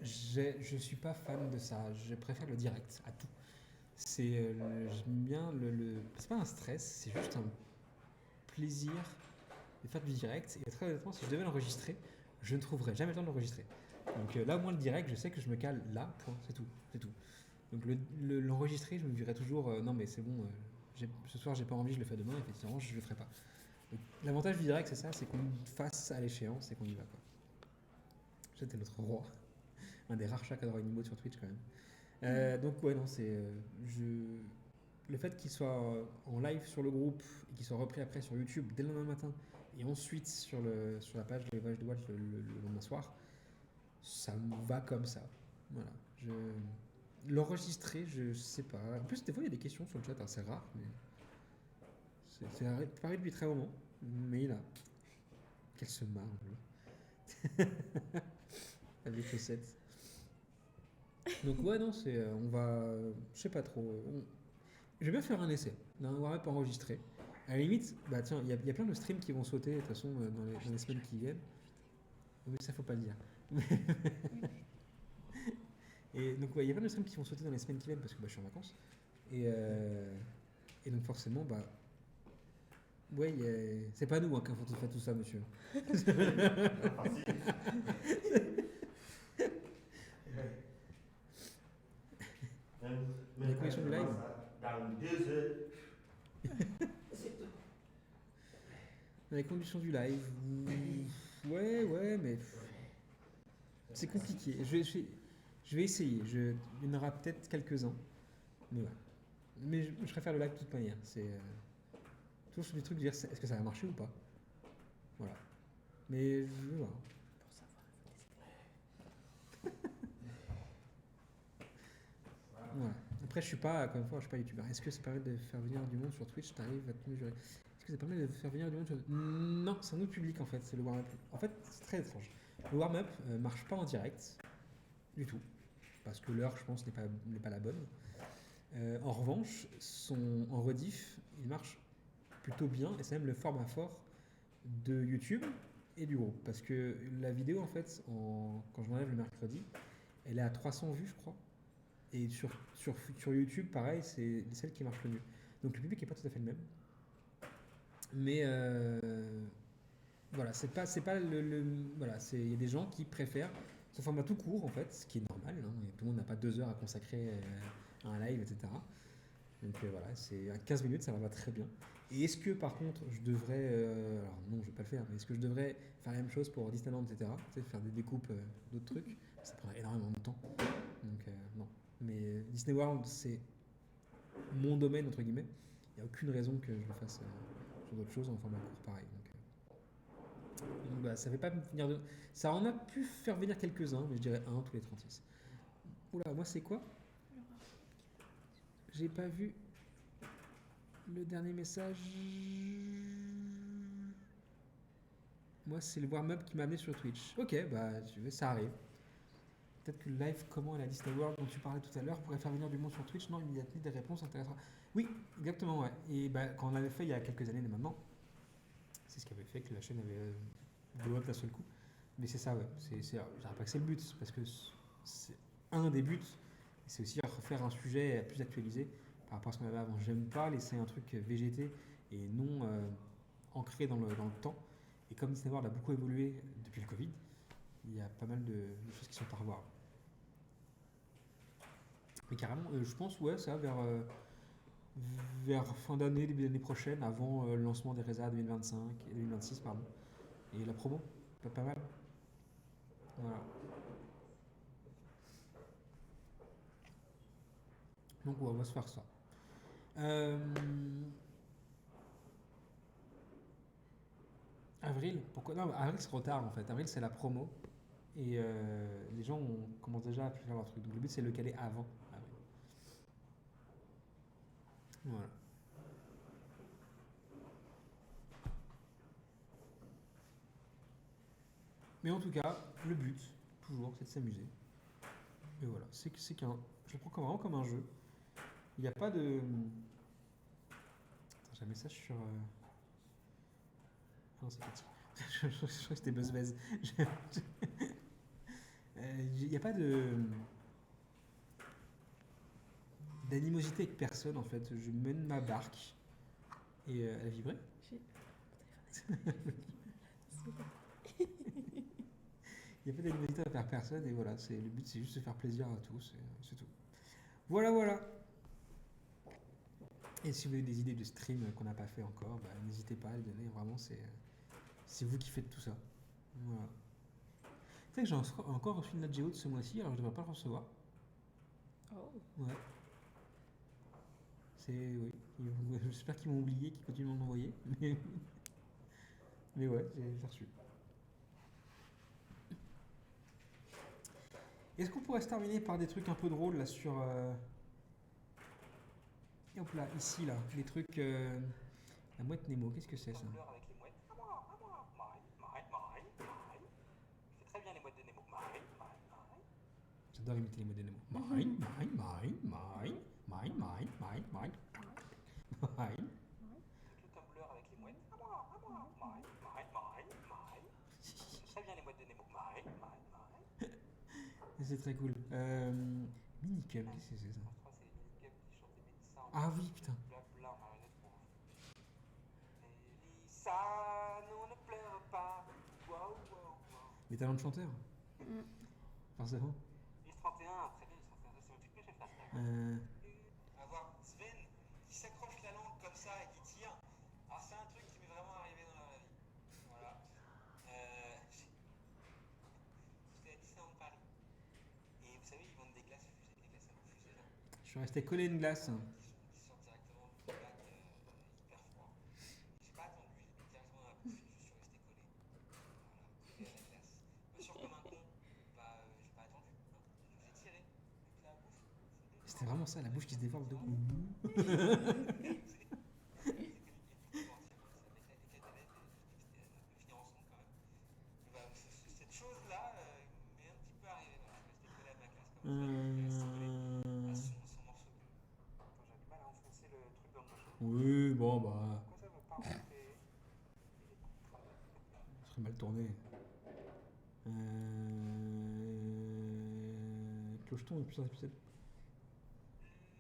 Je suis pas fan de ça. Je préfère le direct à tout. J'aime bien c'est pas un stress, c'est juste un plaisir de faire du direct. Et très honnêtement, si je devais l'enregistrer, je ne trouverais jamais le temps de l'enregistrer. Donc là, au moins le direct, je sais que je me cale là, point, c'est tout. Donc l'enregistrer, je me dirais toujours non mais c'est bon, ce soir j'ai pas envie, je le fais demain, effectivement je le ferai pas. Donc, l'avantage du direct c'est ça, c'est qu'on fasse à l'échéance et qu'on y va quoi. C'était notre roi, un des rares chats qui a droit à une emote sur Twitch quand même. Donc ouais non c'est le fait qu'il soit en live sur le groupe et qu'il soit repris après sur YouTube dès le lendemain matin et ensuite sur la page de l'élevage de Walt le lendemain soir, ça me va comme ça. Voilà. L'enregistrer, je sais pas. En plus, des fois, il y a des questions sur le chat, c'est rare, mais c'est pareil depuis très longtemps. Mais là, qu'elle se marre, avec les chaussettes. Donc ouais, non, on va, je sais pas trop. Je vais bien faire un essai d'un warm-up enregistré. À la limite, bah tiens, il y a plein de streams qui vont sauter de toute façon dans les semaines qui viennent. Mais ça, faut pas le dire. Et donc, ouais, il y a plein de streams qui vont sauter dans les semaines qui viennent parce que bah, je suis en vacances. Et donc, forcément, bah. Ouais, c'est pas nous hein, qui avons fait tout ça, monsieur. Les connexions du live. Dans 2 heures. Dans les conditions du live. Ouais, mais. C'est compliqué. Je vais essayer. Il y en aura peut-être quelques-uns. Mais ouais. Mais je préfère le live de toute manière. C'est toujours sur des trucs de dire est-ce que ça va marcher ou pas. Voilà. Mais je vais voir. Pour savoir, il faut tester Voilà. Après, je suis pas, encore une fois, je suis pas youtubeur. Est-ce que ça permet de faire venir du monde sur Twitch? T'arrives à te mesurer. Est-ce que ça permet de faire venir du monde sur... Non, c'est un autre public en fait, c'est le warm-up. En fait, c'est très étrange. Le warm-up marche pas en direct du tout, parce que l'heure, je pense, n'est pas la bonne. En revanche, en rediff, il marche plutôt bien, et c'est même le format fort de YouTube et du groupe. Parce que la vidéo, en fait, quand je m'enlève le mercredi, elle est à 300 vues, je crois. Et sur YouTube, pareil, c'est celle qui marche le mieux. Donc le public n'est pas tout à fait le même. Mais voilà, c'est pas voilà, il y a des gens qui préfèrent ce format tout court, en fait, ce qui est normal. Hein, et tout le monde n'a pas 2 heures à consacrer à un live, etc. Donc voilà, c'est à 15 minutes, ça va très bien. Et est-ce que par contre, je devrais, alors non, je vais pas le faire, mais est-ce que je devrais faire la même chose pour Disneyland, etc. Tu sais, faire des découpes d'autres trucs, ça prendrait énormément de temps. Donc non. Mais Disney World, c'est mon domaine, entre guillemets. Il n'y a aucune raison que je le fasse sur d'autres choses en format court pareil. Donc bah, ça fait pas venir de... Ça en a pu faire venir quelques-uns, mais je dirais un tous les 36. Oula, moi c'est quoi? J'ai pas vu le dernier message. Moi c'est le warm-up qui m'a amené sur Twitch. Ok, bah tu veux, ça arrive. Peut-être que le live comment à la Disney World dont tu parlais tout à l'heure pourrait faire venir du monde sur Twitch. Non, immédiatement des réponses intéressantes. Oui, exactement, ouais. Et bah, quand on l'avait fait il y a quelques années maintenant, c'est ce qui avait fait que la chaîne avait blow up d'un seul coup. Mais c'est ça, ouais. Je dirais pas que c'est le but, parce que c'est un des buts. C'est aussi refaire un sujet plus actualisé par rapport à ce qu'on avait avant. J'aime pas laisser un truc végéter et non ancré dans le temps. Et comme Disney World a beaucoup évolué depuis le Covid, il y a pas mal de choses qui sont à revoir. Mais carrément, je pense, ouais, ça, vers fin d'année, début d'année prochaine, avant le lancement des réserves 2025 et 2026, pardon. Et la promo, pas mal. Voilà. Donc, ouais, on va se faire ça. Avril, pourquoi? Non, avril, c'est trop tard en fait. Avril, c'est la promo. Et les gens commencent déjà à faire leur truc. Donc, le but, c'est de le caler avant avril. Voilà. Mais en tout cas, le but, toujours, c'est de s'amuser. Et voilà, je le prends vraiment comme un jeu. Il n'y a pas de... Attends, j'ai un message sur... Ah non, c'est Cathy. Je crois que c'était BuzzBuzz. Il n'y a pas d'animosité avec personne en fait. Je mène ma barque et elle a vibré. Il n'y a pas d'animosité envers personne et voilà, le but c'est juste de faire plaisir à tous, c'est tout. Voilà. Et si vous avez des idées de stream qu'on n'a pas fait encore, bah, n'hésitez pas à les donner, vraiment c'est vous qui faites tout ça. Voilà. Tu sais que j'ai encore reçu une Nat Geo de ce mois-ci, alors je devrais pas le recevoir. Oh. Ouais. Oui. J'espère qu'ils m'ont oublié, qu'ils continuent de m'en envoyer. Mais ouais, j'ai reçu. Est-ce qu'on pourrait se terminer par des trucs un peu drôles là sur... Et hop là, ici là, les trucs... La mouette Nemo, qu'est-ce que c'est ça? Tumblr avec les mouettes. À moi. Marie. Je fais très bien les mouettes de Nemo. Marie. J'adore imiter les mots de Nemo. Mine. Tout le Tumblr avec les mouettes. À moi. Marie. Je fais très bien les mouettes de Nemo. Marie. C'est très cool. Minicum, qu'est-ce que c'est ça? Je crois que c'est les minicums qui chantent des médecins. Ah oui, putain. Blabla, marionnette pour enfants. Mélissa, non, ne pleure pas. Wow. Les talents de chanteur, forcément. Lise 31, très bien, Lise 31, ça c'est votre truc que j'ai fait ça. On va voir Sven qui s'accroche la langue comme ça et qui tire. Alors c'est un truc qui m'est vraiment arrivé dans la vie. Voilà. J'étais à Disneyland Paris. Et vous savez, ils vendent des glaces fusées, des glaces à l'eau fusée là. Je suis resté collé à une glace. Qui sortent directement du lac hyper froid. J'ai pas attendu, j'ai mis directement dans la bouche et je suis resté collé. Voilà, collé à la glace. Bien sûr comme un con, bah j'ai pas attendu. Hein. Donc j'ai tiré, et puis la bouche. C'est vraiment ça, la bouche qui se déforme de coup. Cette chose-là m'est un petit peu arrivée. Je sais pas si t'es collé à ma classe comme ça. À son morceau. Attends, j'ai du mal à enfoncer le truc dans le machin. Oui, bon, bah, Pourquoi ça veut pas rentrer? ce serait mal tourné. Clocheton depuis plusieurs épisodes.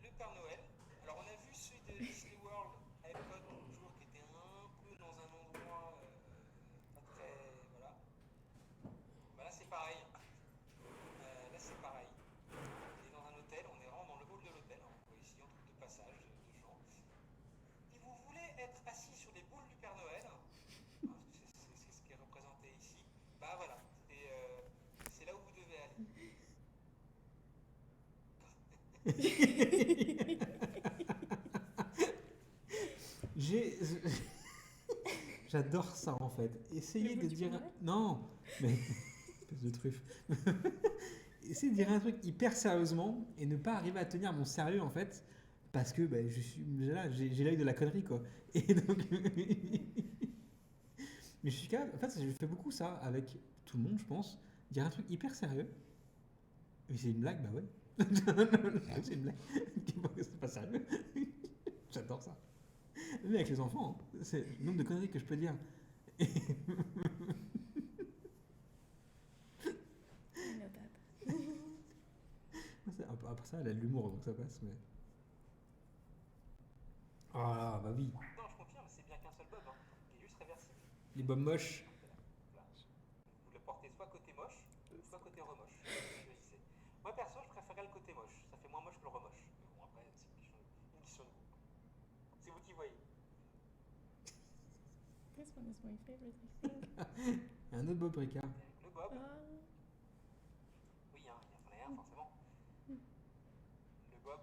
Le Père Noël. Alors on a vu celui de Disney World à Epcot toujours qui était un peu dans un endroit pas très voilà. Bah là c'est pareil. Là c'est pareil. On est dans un hôtel, on est vraiment dans le hall de l'hôtel. Hein. Vous voyez ici entre deux passages de gens. Et vous voulez être assis sur les boules du Père Noël, hein, c'est ce qui est représenté ici. Bah voilà, c'est là où vous devez aller. J'ai. J'adore ça en fait. Essayez Le de bout du dire. Père Noël Non, mais. Espèce de truffe. Essayez de dire un truc hyper sérieusement et ne pas arriver à tenir mon sérieux en fait. Parce que bah, je suis là, j'ai l'œil de la connerie quoi. Et donc. Mais je suis capable. En fait, je fais beaucoup ça avec tout le monde, je pense. Dire un truc hyper sérieux. Mais c'est une blague, bah ouais. C'est une blague. C'est pas sérieux. J'adore ça. Mais avec les enfants, hein, c'est le nombre de conneries que je peux dire. I know that. Après ça, elle a de l'humour, donc ça passe. Mais... Ah, bah oui. Non, je confirme, c'est bien qu'un seul bob, hein. Il est juste réversible. Les bombes moches. Voilà. Vous le portez soit côté moche, soit côté remoche. Choisissez. Moi perso, je préférais le côté moche. Ça fait moins moche que le remoche. Mais bon, après, c'est une question de goût. C'est vous qui voyez. This one is my favorite, I think. Un autre Bob Ricard. Le bob, Uh, oui, hein, il y en a un forcément. Le bob,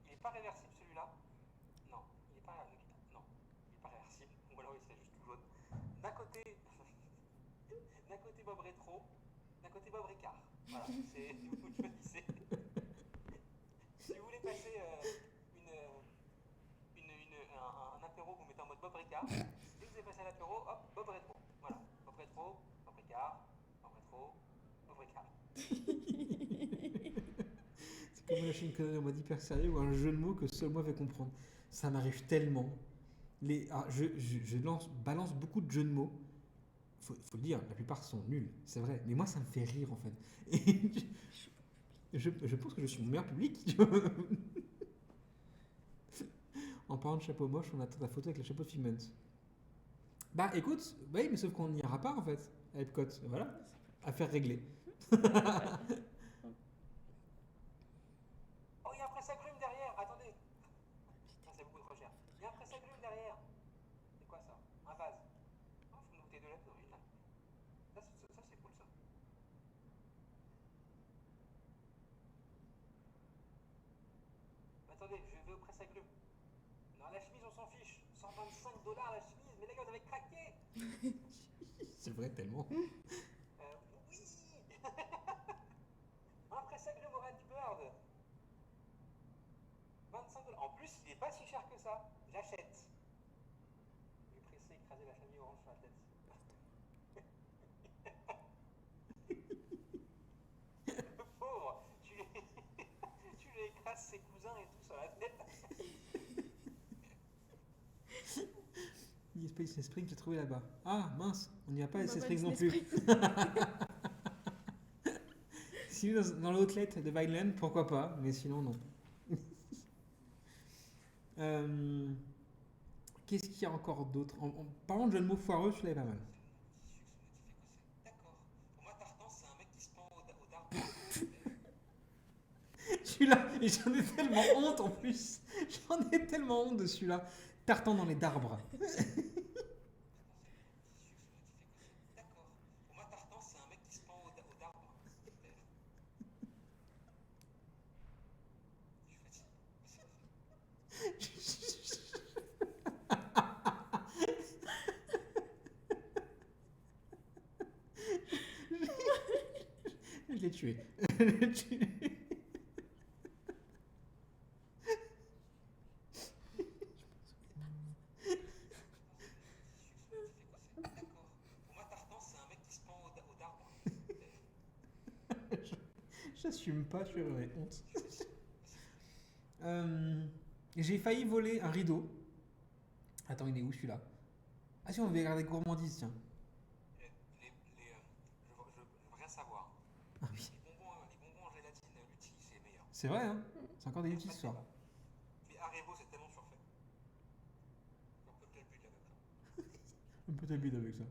il n'est pas réversible celui-là. Non, il n'est pas, non, il est pas réversible. Ou alors il serait juste tout jaune. D'un côté, d'un côté bob rétro, d'un côté bob Ricard. Voilà, c'est vous choisissez. Si vous voulez passer un apéro, vous mettez en mode bob Ricard. Dès que vous avez passé l'apéro, hop, bob rétro. Voilà, bob rétro, bob Ricard, bob rétro, bob Ricard. C'est comme lâcher une connerie en mode hyper sérieux ou un jeu de mots que seul moi vais comprendre. Ça m'arrive tellement. Balance beaucoup de jeux de mots. Faut le dire, la plupart sont nuls, c'est vrai. Mais moi, ça me fait rire en fait. Et je pense que je suis mon meilleur public. Tu vois. En parlant de chapeau moche, on attend ta photo avec le chapeau de Figment. Bah écoute, oui, mais sauf qu'on n'y ira pas en fait, à Epcot. Voilà, affaire réglée. Oh, il y a un presse-agrumes derrière, attendez. Ah, c'est beaucoup trop cher. Il y a un presse-agrumes derrière. C'est quoi ça? Un vase. Oh, faut une bouteille de lait originale. Ça, c'est cool ça. Attendez, je vais au presse-agrumes. Non, la chemise, on s'en fiche. $125 la chemise, mais les gars, vous avez craqué. C'est vrai tellement. Oui. Un presse-agrumes Orange Bird. $25. En plus, il n'est pas si cher que ça. J'achète. Je vais presser écraser la famille orange sur la tête. Le pauvre, tu lui écrases ses cousins et tout sur la tête. Il y a Space Spring, j'ai trouvé là-bas. Ah mince, on n'y a pas on Space va Spring pas non Disney plus. Si dans l'outlet de Vineland, pourquoi pas, mais sinon non. Qu'est-ce qu'il y a encore d'autre en parlant de jeux de mots foireux, celui-là est pas mal. D'accord. Pour moi, Tartan, c'est un mec qui se pend au dard. Celui-là, et j'en ai tellement honte en plus. J'en ai tellement honte de celui-là. Tartan dans les darbres. D'accord. Pour moi, Tartan, c'est un mec qui se pend au dard. Je l'ai tué. D'accord. Pour moi, Tartan, c'est un mec qui se pend au d'arbre. J'assume pas, j'aurais honte. J'ai failli voler un rideau. Attends, il est où celui-là? Ah si, on va regarder gourmandise, tiens. Je veux rien savoir. Ah oui. Les bonbons en gélatine, Lutti, c'est meilleur. C'est vrai, hein? C'est encore des outils ce soir. Mais Haribo, c'est tellement surfait. On peut peut-être plus avec ça. Un peu t'habitué avec ça.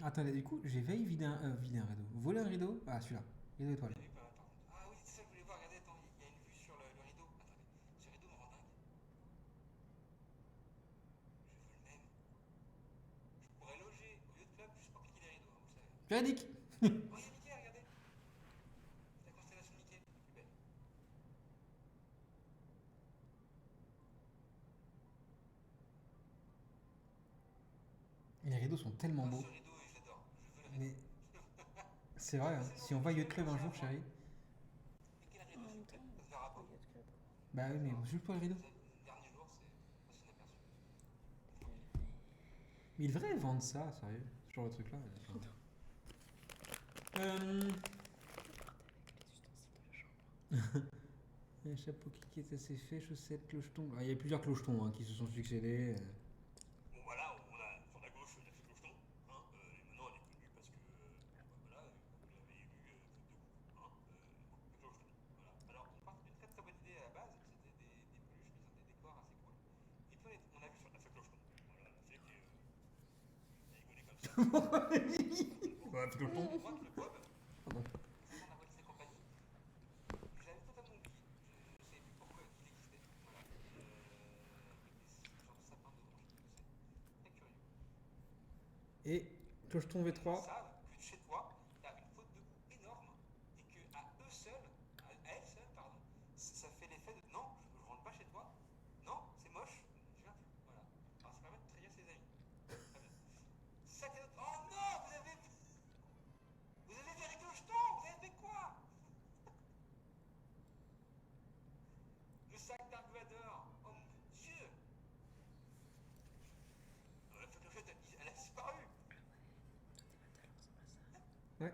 Attendez, du coup, j'ai failli vider vider un rideau. Voler un rideau? Ah, celui-là. Rideau étoile. J'ai vu pas, attends. Ah oui, c'est ça que je voulais voir. Regardez, attends, il y a une vue sur le rideau. Attendez, ce rideau me rend dingue. Je veux le même. Je pourrais loger au lieu de club juste pour cliquer les rideaux, hein, vous savez. Véridique. Oh, il y a Mickey, regardez. La constellation de Mickey. Plus belle. Les rideaux sont tellement Oh, beaux. ce rideau, je l'adore. Je veux le rideau. Mais c'est vrai, hein. Si on va à Yacht Club un jour, chérie. Et quel En rideau, même s'il vous temps, plaît? Ça se verra pas pas. Yacht Club. Bah oui, mais juste pour le rideau. Le dernier jour, c'est inaperçu. Mais ils devraient vendre ça, sérieux. Ce genre de truc là. Avec les ustensiles de la chambre. Un chapeau qui est assez fait, chaussettes, clochetons. Ah, il y a plusieurs clochetons hein, qui se sont succédés. Bon voilà, on a sur la gauche la fée Clocheton. Hein, maintenant elle est connue parce que voilà, vous l'avez élu faute de goût. Hein, fée Clocheton. Voilà. Alors on part d'une très très bonne idée à la base, c'était des peluches qui sont des décors assez cool. Et puis on a vu sur la fée Clocheton. Voilà, la fée qui est rigolée comme ça. Ouais, clocheton. On voit que le Bob, Pardon. ça on a volé ses compagnies. Je l'avais totalement oublié. Je ne savais plus pourquoi qu'il existait. Voilà. Avec des genres de sapins dedans, je sais pas ce que c'est. Très curieux. Et clocheton Ils V3. savent que chez toi, tu as une faute de goût énorme et que à eux seuls, à elles seules, pardon, ça fait l'effet de non, je ne rentre pas chez toi, non, c'est moche, je viens plus. Voilà. Alors ça permet de trahir ses amis. Très bien. Ça qui est notre... Oh non, vous avez fait avec Clocheton, vous avez fait quoi? Le sac Dark Vador, oh mon dieu. La fée Clochette, elle a disparu. Ouais.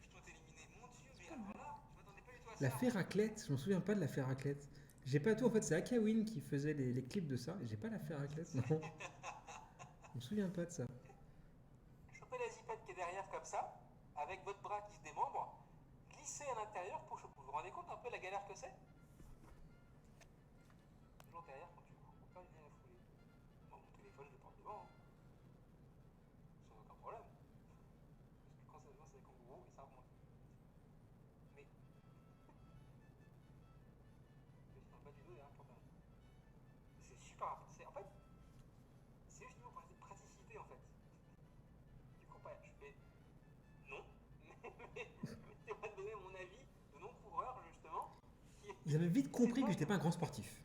Clocheton est éliminé. Mon dieu, mais alors là, je m'attendais pas du tout à ça. La fée raclette, je m'en souviens pas de la fée raclette. J'ai pas tout, en fait, c'est Akawin qui faisait les clips de ça. Et j'ai pas la fée raclette, non. Je me souviens pas de ça. Chopez la zipette qui est derrière comme ça, avec votre bras qui se démembre, glissez à l'intérieur pour choper. Vous vous rendez compte un peu la galère que c'est? Toujours derrière quand tu faut pas bien la fouler. Moi, mon téléphone, je le porte devant, hein, sans aucun problème. Parce que quand ça devient, c'est des kangourous et ça remonte. Mais. Je suis en bas du dos derrière pour c'est super rapide. En fait, c'est juste pour praticité en fait. Du coup, je fais non, mais mettez-moi de donner mon avis de non-coureur justement. Ils avaient vite compris que j'étais pas un grand sportif.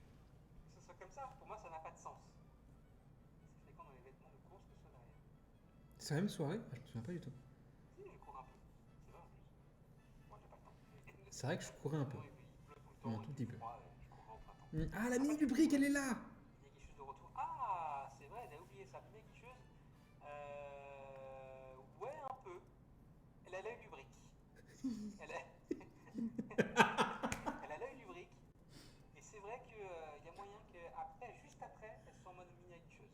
Que ce soit comme ça, pour moi ça n'a pas de sens. C'est fréquent dans les vêtements de course que ce soit derrière. C'est la même soirée? Ah, je me souviens pas du tout. Si, je cours un peu. C'est vrai en plus. Moi j'ai pas le temps. C'est vrai que je courais un peu. Il pleut tout le temps, Un tout petit peu. froid, je cours au printemps. Ah, la mini du brick, elle est là! Mini guicheuse de retour. Ah, c'est vrai, j'avais oublié ça. Mini guicheuse. Ouais, un peu. Elle a l'œil du brick. Elle a... Elle a l'œil du brick. Et c'est vrai qu'il y a moyen qu'après, juste après, elle soit en mode mini guicheuse.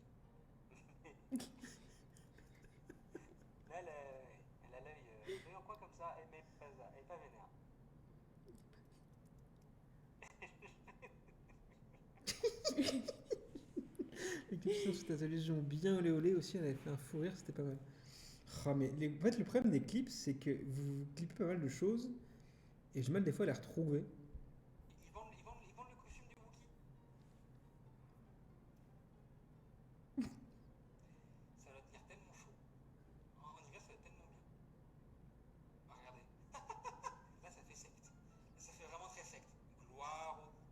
Là, elle a l'œil en coin comme ça, elle est pas vénère. Les questions sur tes allusions bien olé olé aussi, elle avait fait un fou rire, c'était pas mal. Ah, mais en fait, le problème des clips, c'est que vous clippez pas mal de choses et j'ai mal des fois à les retrouver. Ils vendent le costume du Wookie. Ça va tenir tellement chaud. En hiver, ça va être tellement bien. Ah, regardez. Là, ça fait secte. Là, ça fait vraiment très secte. Gloire au Wookie.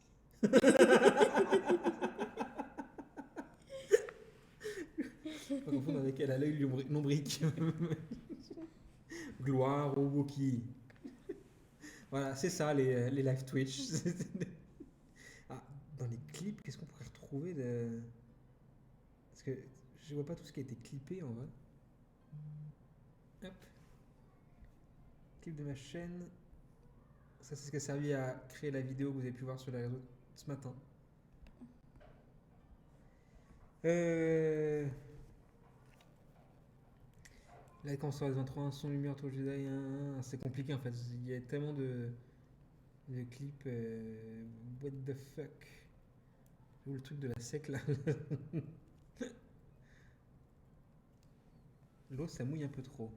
Faut pas confondre avec qu'elle a l'œil lombrique. Gloire au Wookie. Voilà, c'est ça les live Twitch. Ah, dans les clips, qu'est-ce qu'on pourrait retrouver de... Parce que je vois pas tout ce qui a été clippé en vrai. Hop. Clip de ma chaîne. Ça, c'est ce qui a servi à créer la vidéo que vous avez pu voir sur les réseaux ce matin. Là, quand on sort les 23, son lumière, toi, Jedi, c'est compliqué en fait. Il y a tellement de clips. What the fuck? Où le truc de la sec là? L'eau, ça mouille un peu trop.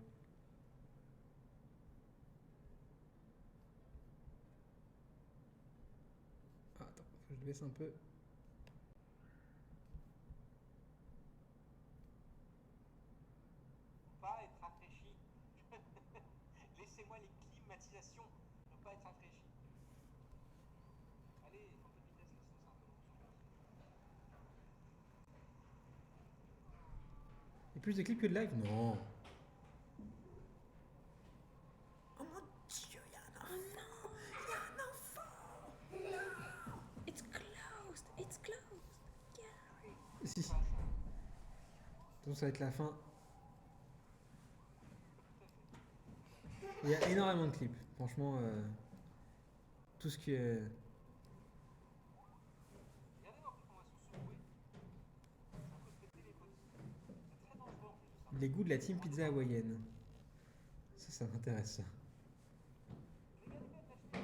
Ah, attends, faut que je le baisse un peu. Pas être rafraîchi. Laissez-moi les climatisations, ne pas être rafraîchi. Allez, un peu de vitesse, là, sinon c'est un peu long. Il y a plus de clips que de live? Non. Oh mon dieu, il y a un enfant. Il y a un enfant. It's closed. It's closed. Gary. Si. Donc ça va être la fin. Il y a énormément de clips. Franchement, tout ce qui est... Regardez leur information secouée. Ça peut péter les potes. C'est très dangereux en plus de ça. Les goûts de la team pizza hawaïenne. Ça m'intéresse. Les gars, l'achetez,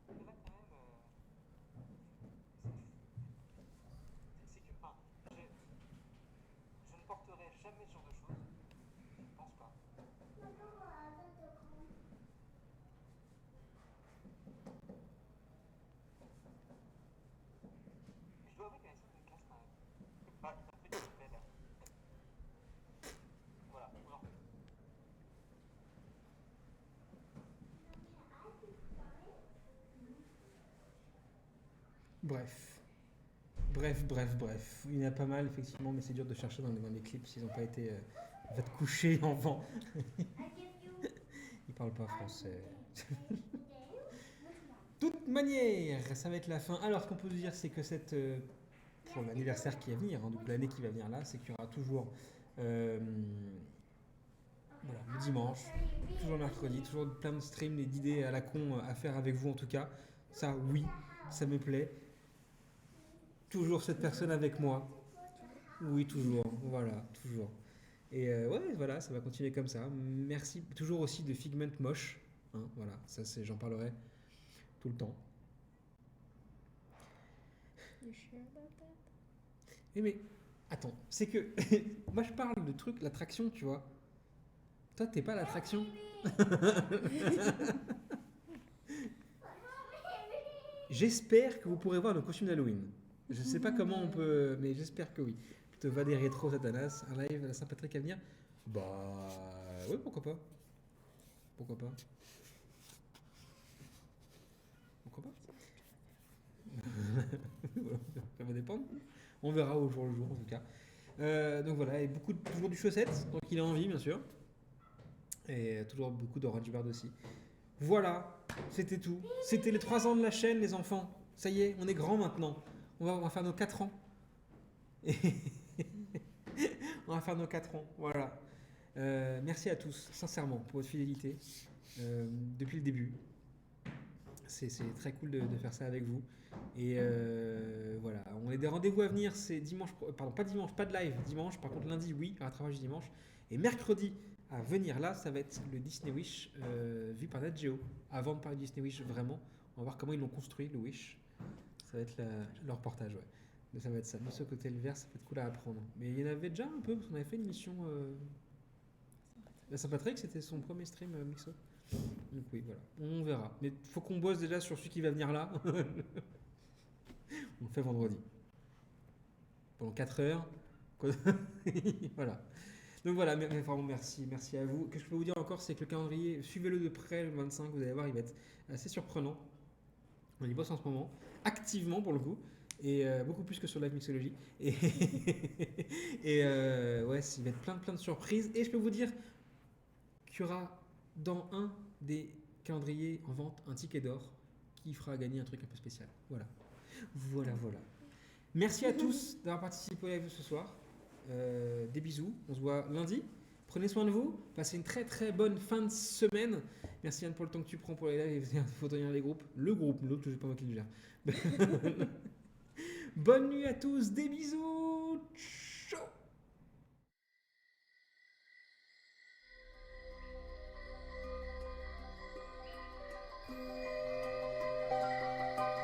ne mettez pas la photo. Mais là, quand même, c'est que, je ne porterai jamais ce genre de choses. Je ne pense pas. Mais je dois avouer qu'elle a une certaine classe quand même. Bah, il a fait une belle. Voilà, on en refait. Bref. Bref. Il y en a pas mal, effectivement, mais c'est dur de chercher dans les clips s'ils n'ont pas été... va te coucher, enfant. Ils parlent pas français. Toute manière, ça va être la fin. Alors, ce qu'on peut vous dire, c'est que pour l'anniversaire qui va venir, donc l'année qui va venir là, c'est qu'il y aura toujours voilà, le dimanche, toujours le mercredi, toujours plein de streams et d'idées à la con à faire avec vous en tout cas. Ça, oui, ça me plaît. Toujours cette personne avec moi. Oui, toujours. Voilà, toujours. Et ouais, voilà, ça va continuer comme ça. Merci toujours aussi de Figment Moche. Hein, voilà, ça j'en parlerai tout le temps. You sure about that? Mais attends, c'est que moi je parle de trucs, l'attraction, tu vois. Toi, t'es pas l'attraction. J'espère que vous pourrez voir nos costumes d'Halloween. Je sais pas comment on peut, mais j'espère que oui. Plutôt va des rétro Satanas, un live à la Saint-Patrick à venir. Bah, oui, pourquoi pas. Pourquoi pas. Pourquoi pas. Ça va dépendre. On verra au jour le jour en tout cas. Donc voilà, et toujours du chaussette, donc il est en vie bien sûr. Et toujours beaucoup d'Orange Bird aussi. Voilà, c'était tout. C'était les 3 ans de la chaîne, les enfants. Ça y est, on est grands maintenant. On va faire nos 4 ans. Et on va faire nos 4 ans, voilà. Merci à tous, sincèrement, pour votre fidélité depuis le début. C'est très cool de faire ça avec vous. Et voilà, on a des rendez-vous à venir, c'est dimanche, pardon, pas dimanche, pas de live, dimanche, par contre lundi, oui, rattrapage du dimanche. Et mercredi, à venir là, ça va être le Disney Wish vu par Nat Geo. Avant de parler du Disney Wish, vraiment, on va voir comment ils l'ont construit, le Wish. Ça va être leur reportage, ouais. Mais ça va être ça. De ce côté, le vert, ça peut être cool à apprendre. Mais il y en avait déjà un peu, parce qu'on avait fait une mission. Saint-Patrick, c'était son premier stream mixo. Donc oui, voilà. On verra. Mais il faut qu'on bosse déjà sur celui qui va venir là. On le fait vendredi. Pendant 4 heures. Voilà. Donc voilà, mais vraiment merci à vous. Ce que je peux vous dire encore, c'est que le calendrier, suivez-le de près le 25, vous allez voir, il va être assez surprenant. On y bosse en ce moment, activement pour le coup. Et beaucoup plus que sur Live Mixology. Et, ouais, il va être plein de surprises. Et je peux vous dire qu'il y aura dans un des calendriers en vente un ticket d'or qui fera gagner un truc un peu spécial. Voilà. Merci à tous d'avoir participé au live ce soir. Des bisous. On se voit lundi. Prenez soin de vous. Passez une très bonne fin de semaine. Merci Anne pour le temps que tu prends pour les lives et il faut tenir les groupes. Le groupe, l'autre, je ne sais pas moi qui le gère. Bonne nuit à tous. Des bisous. Ciao.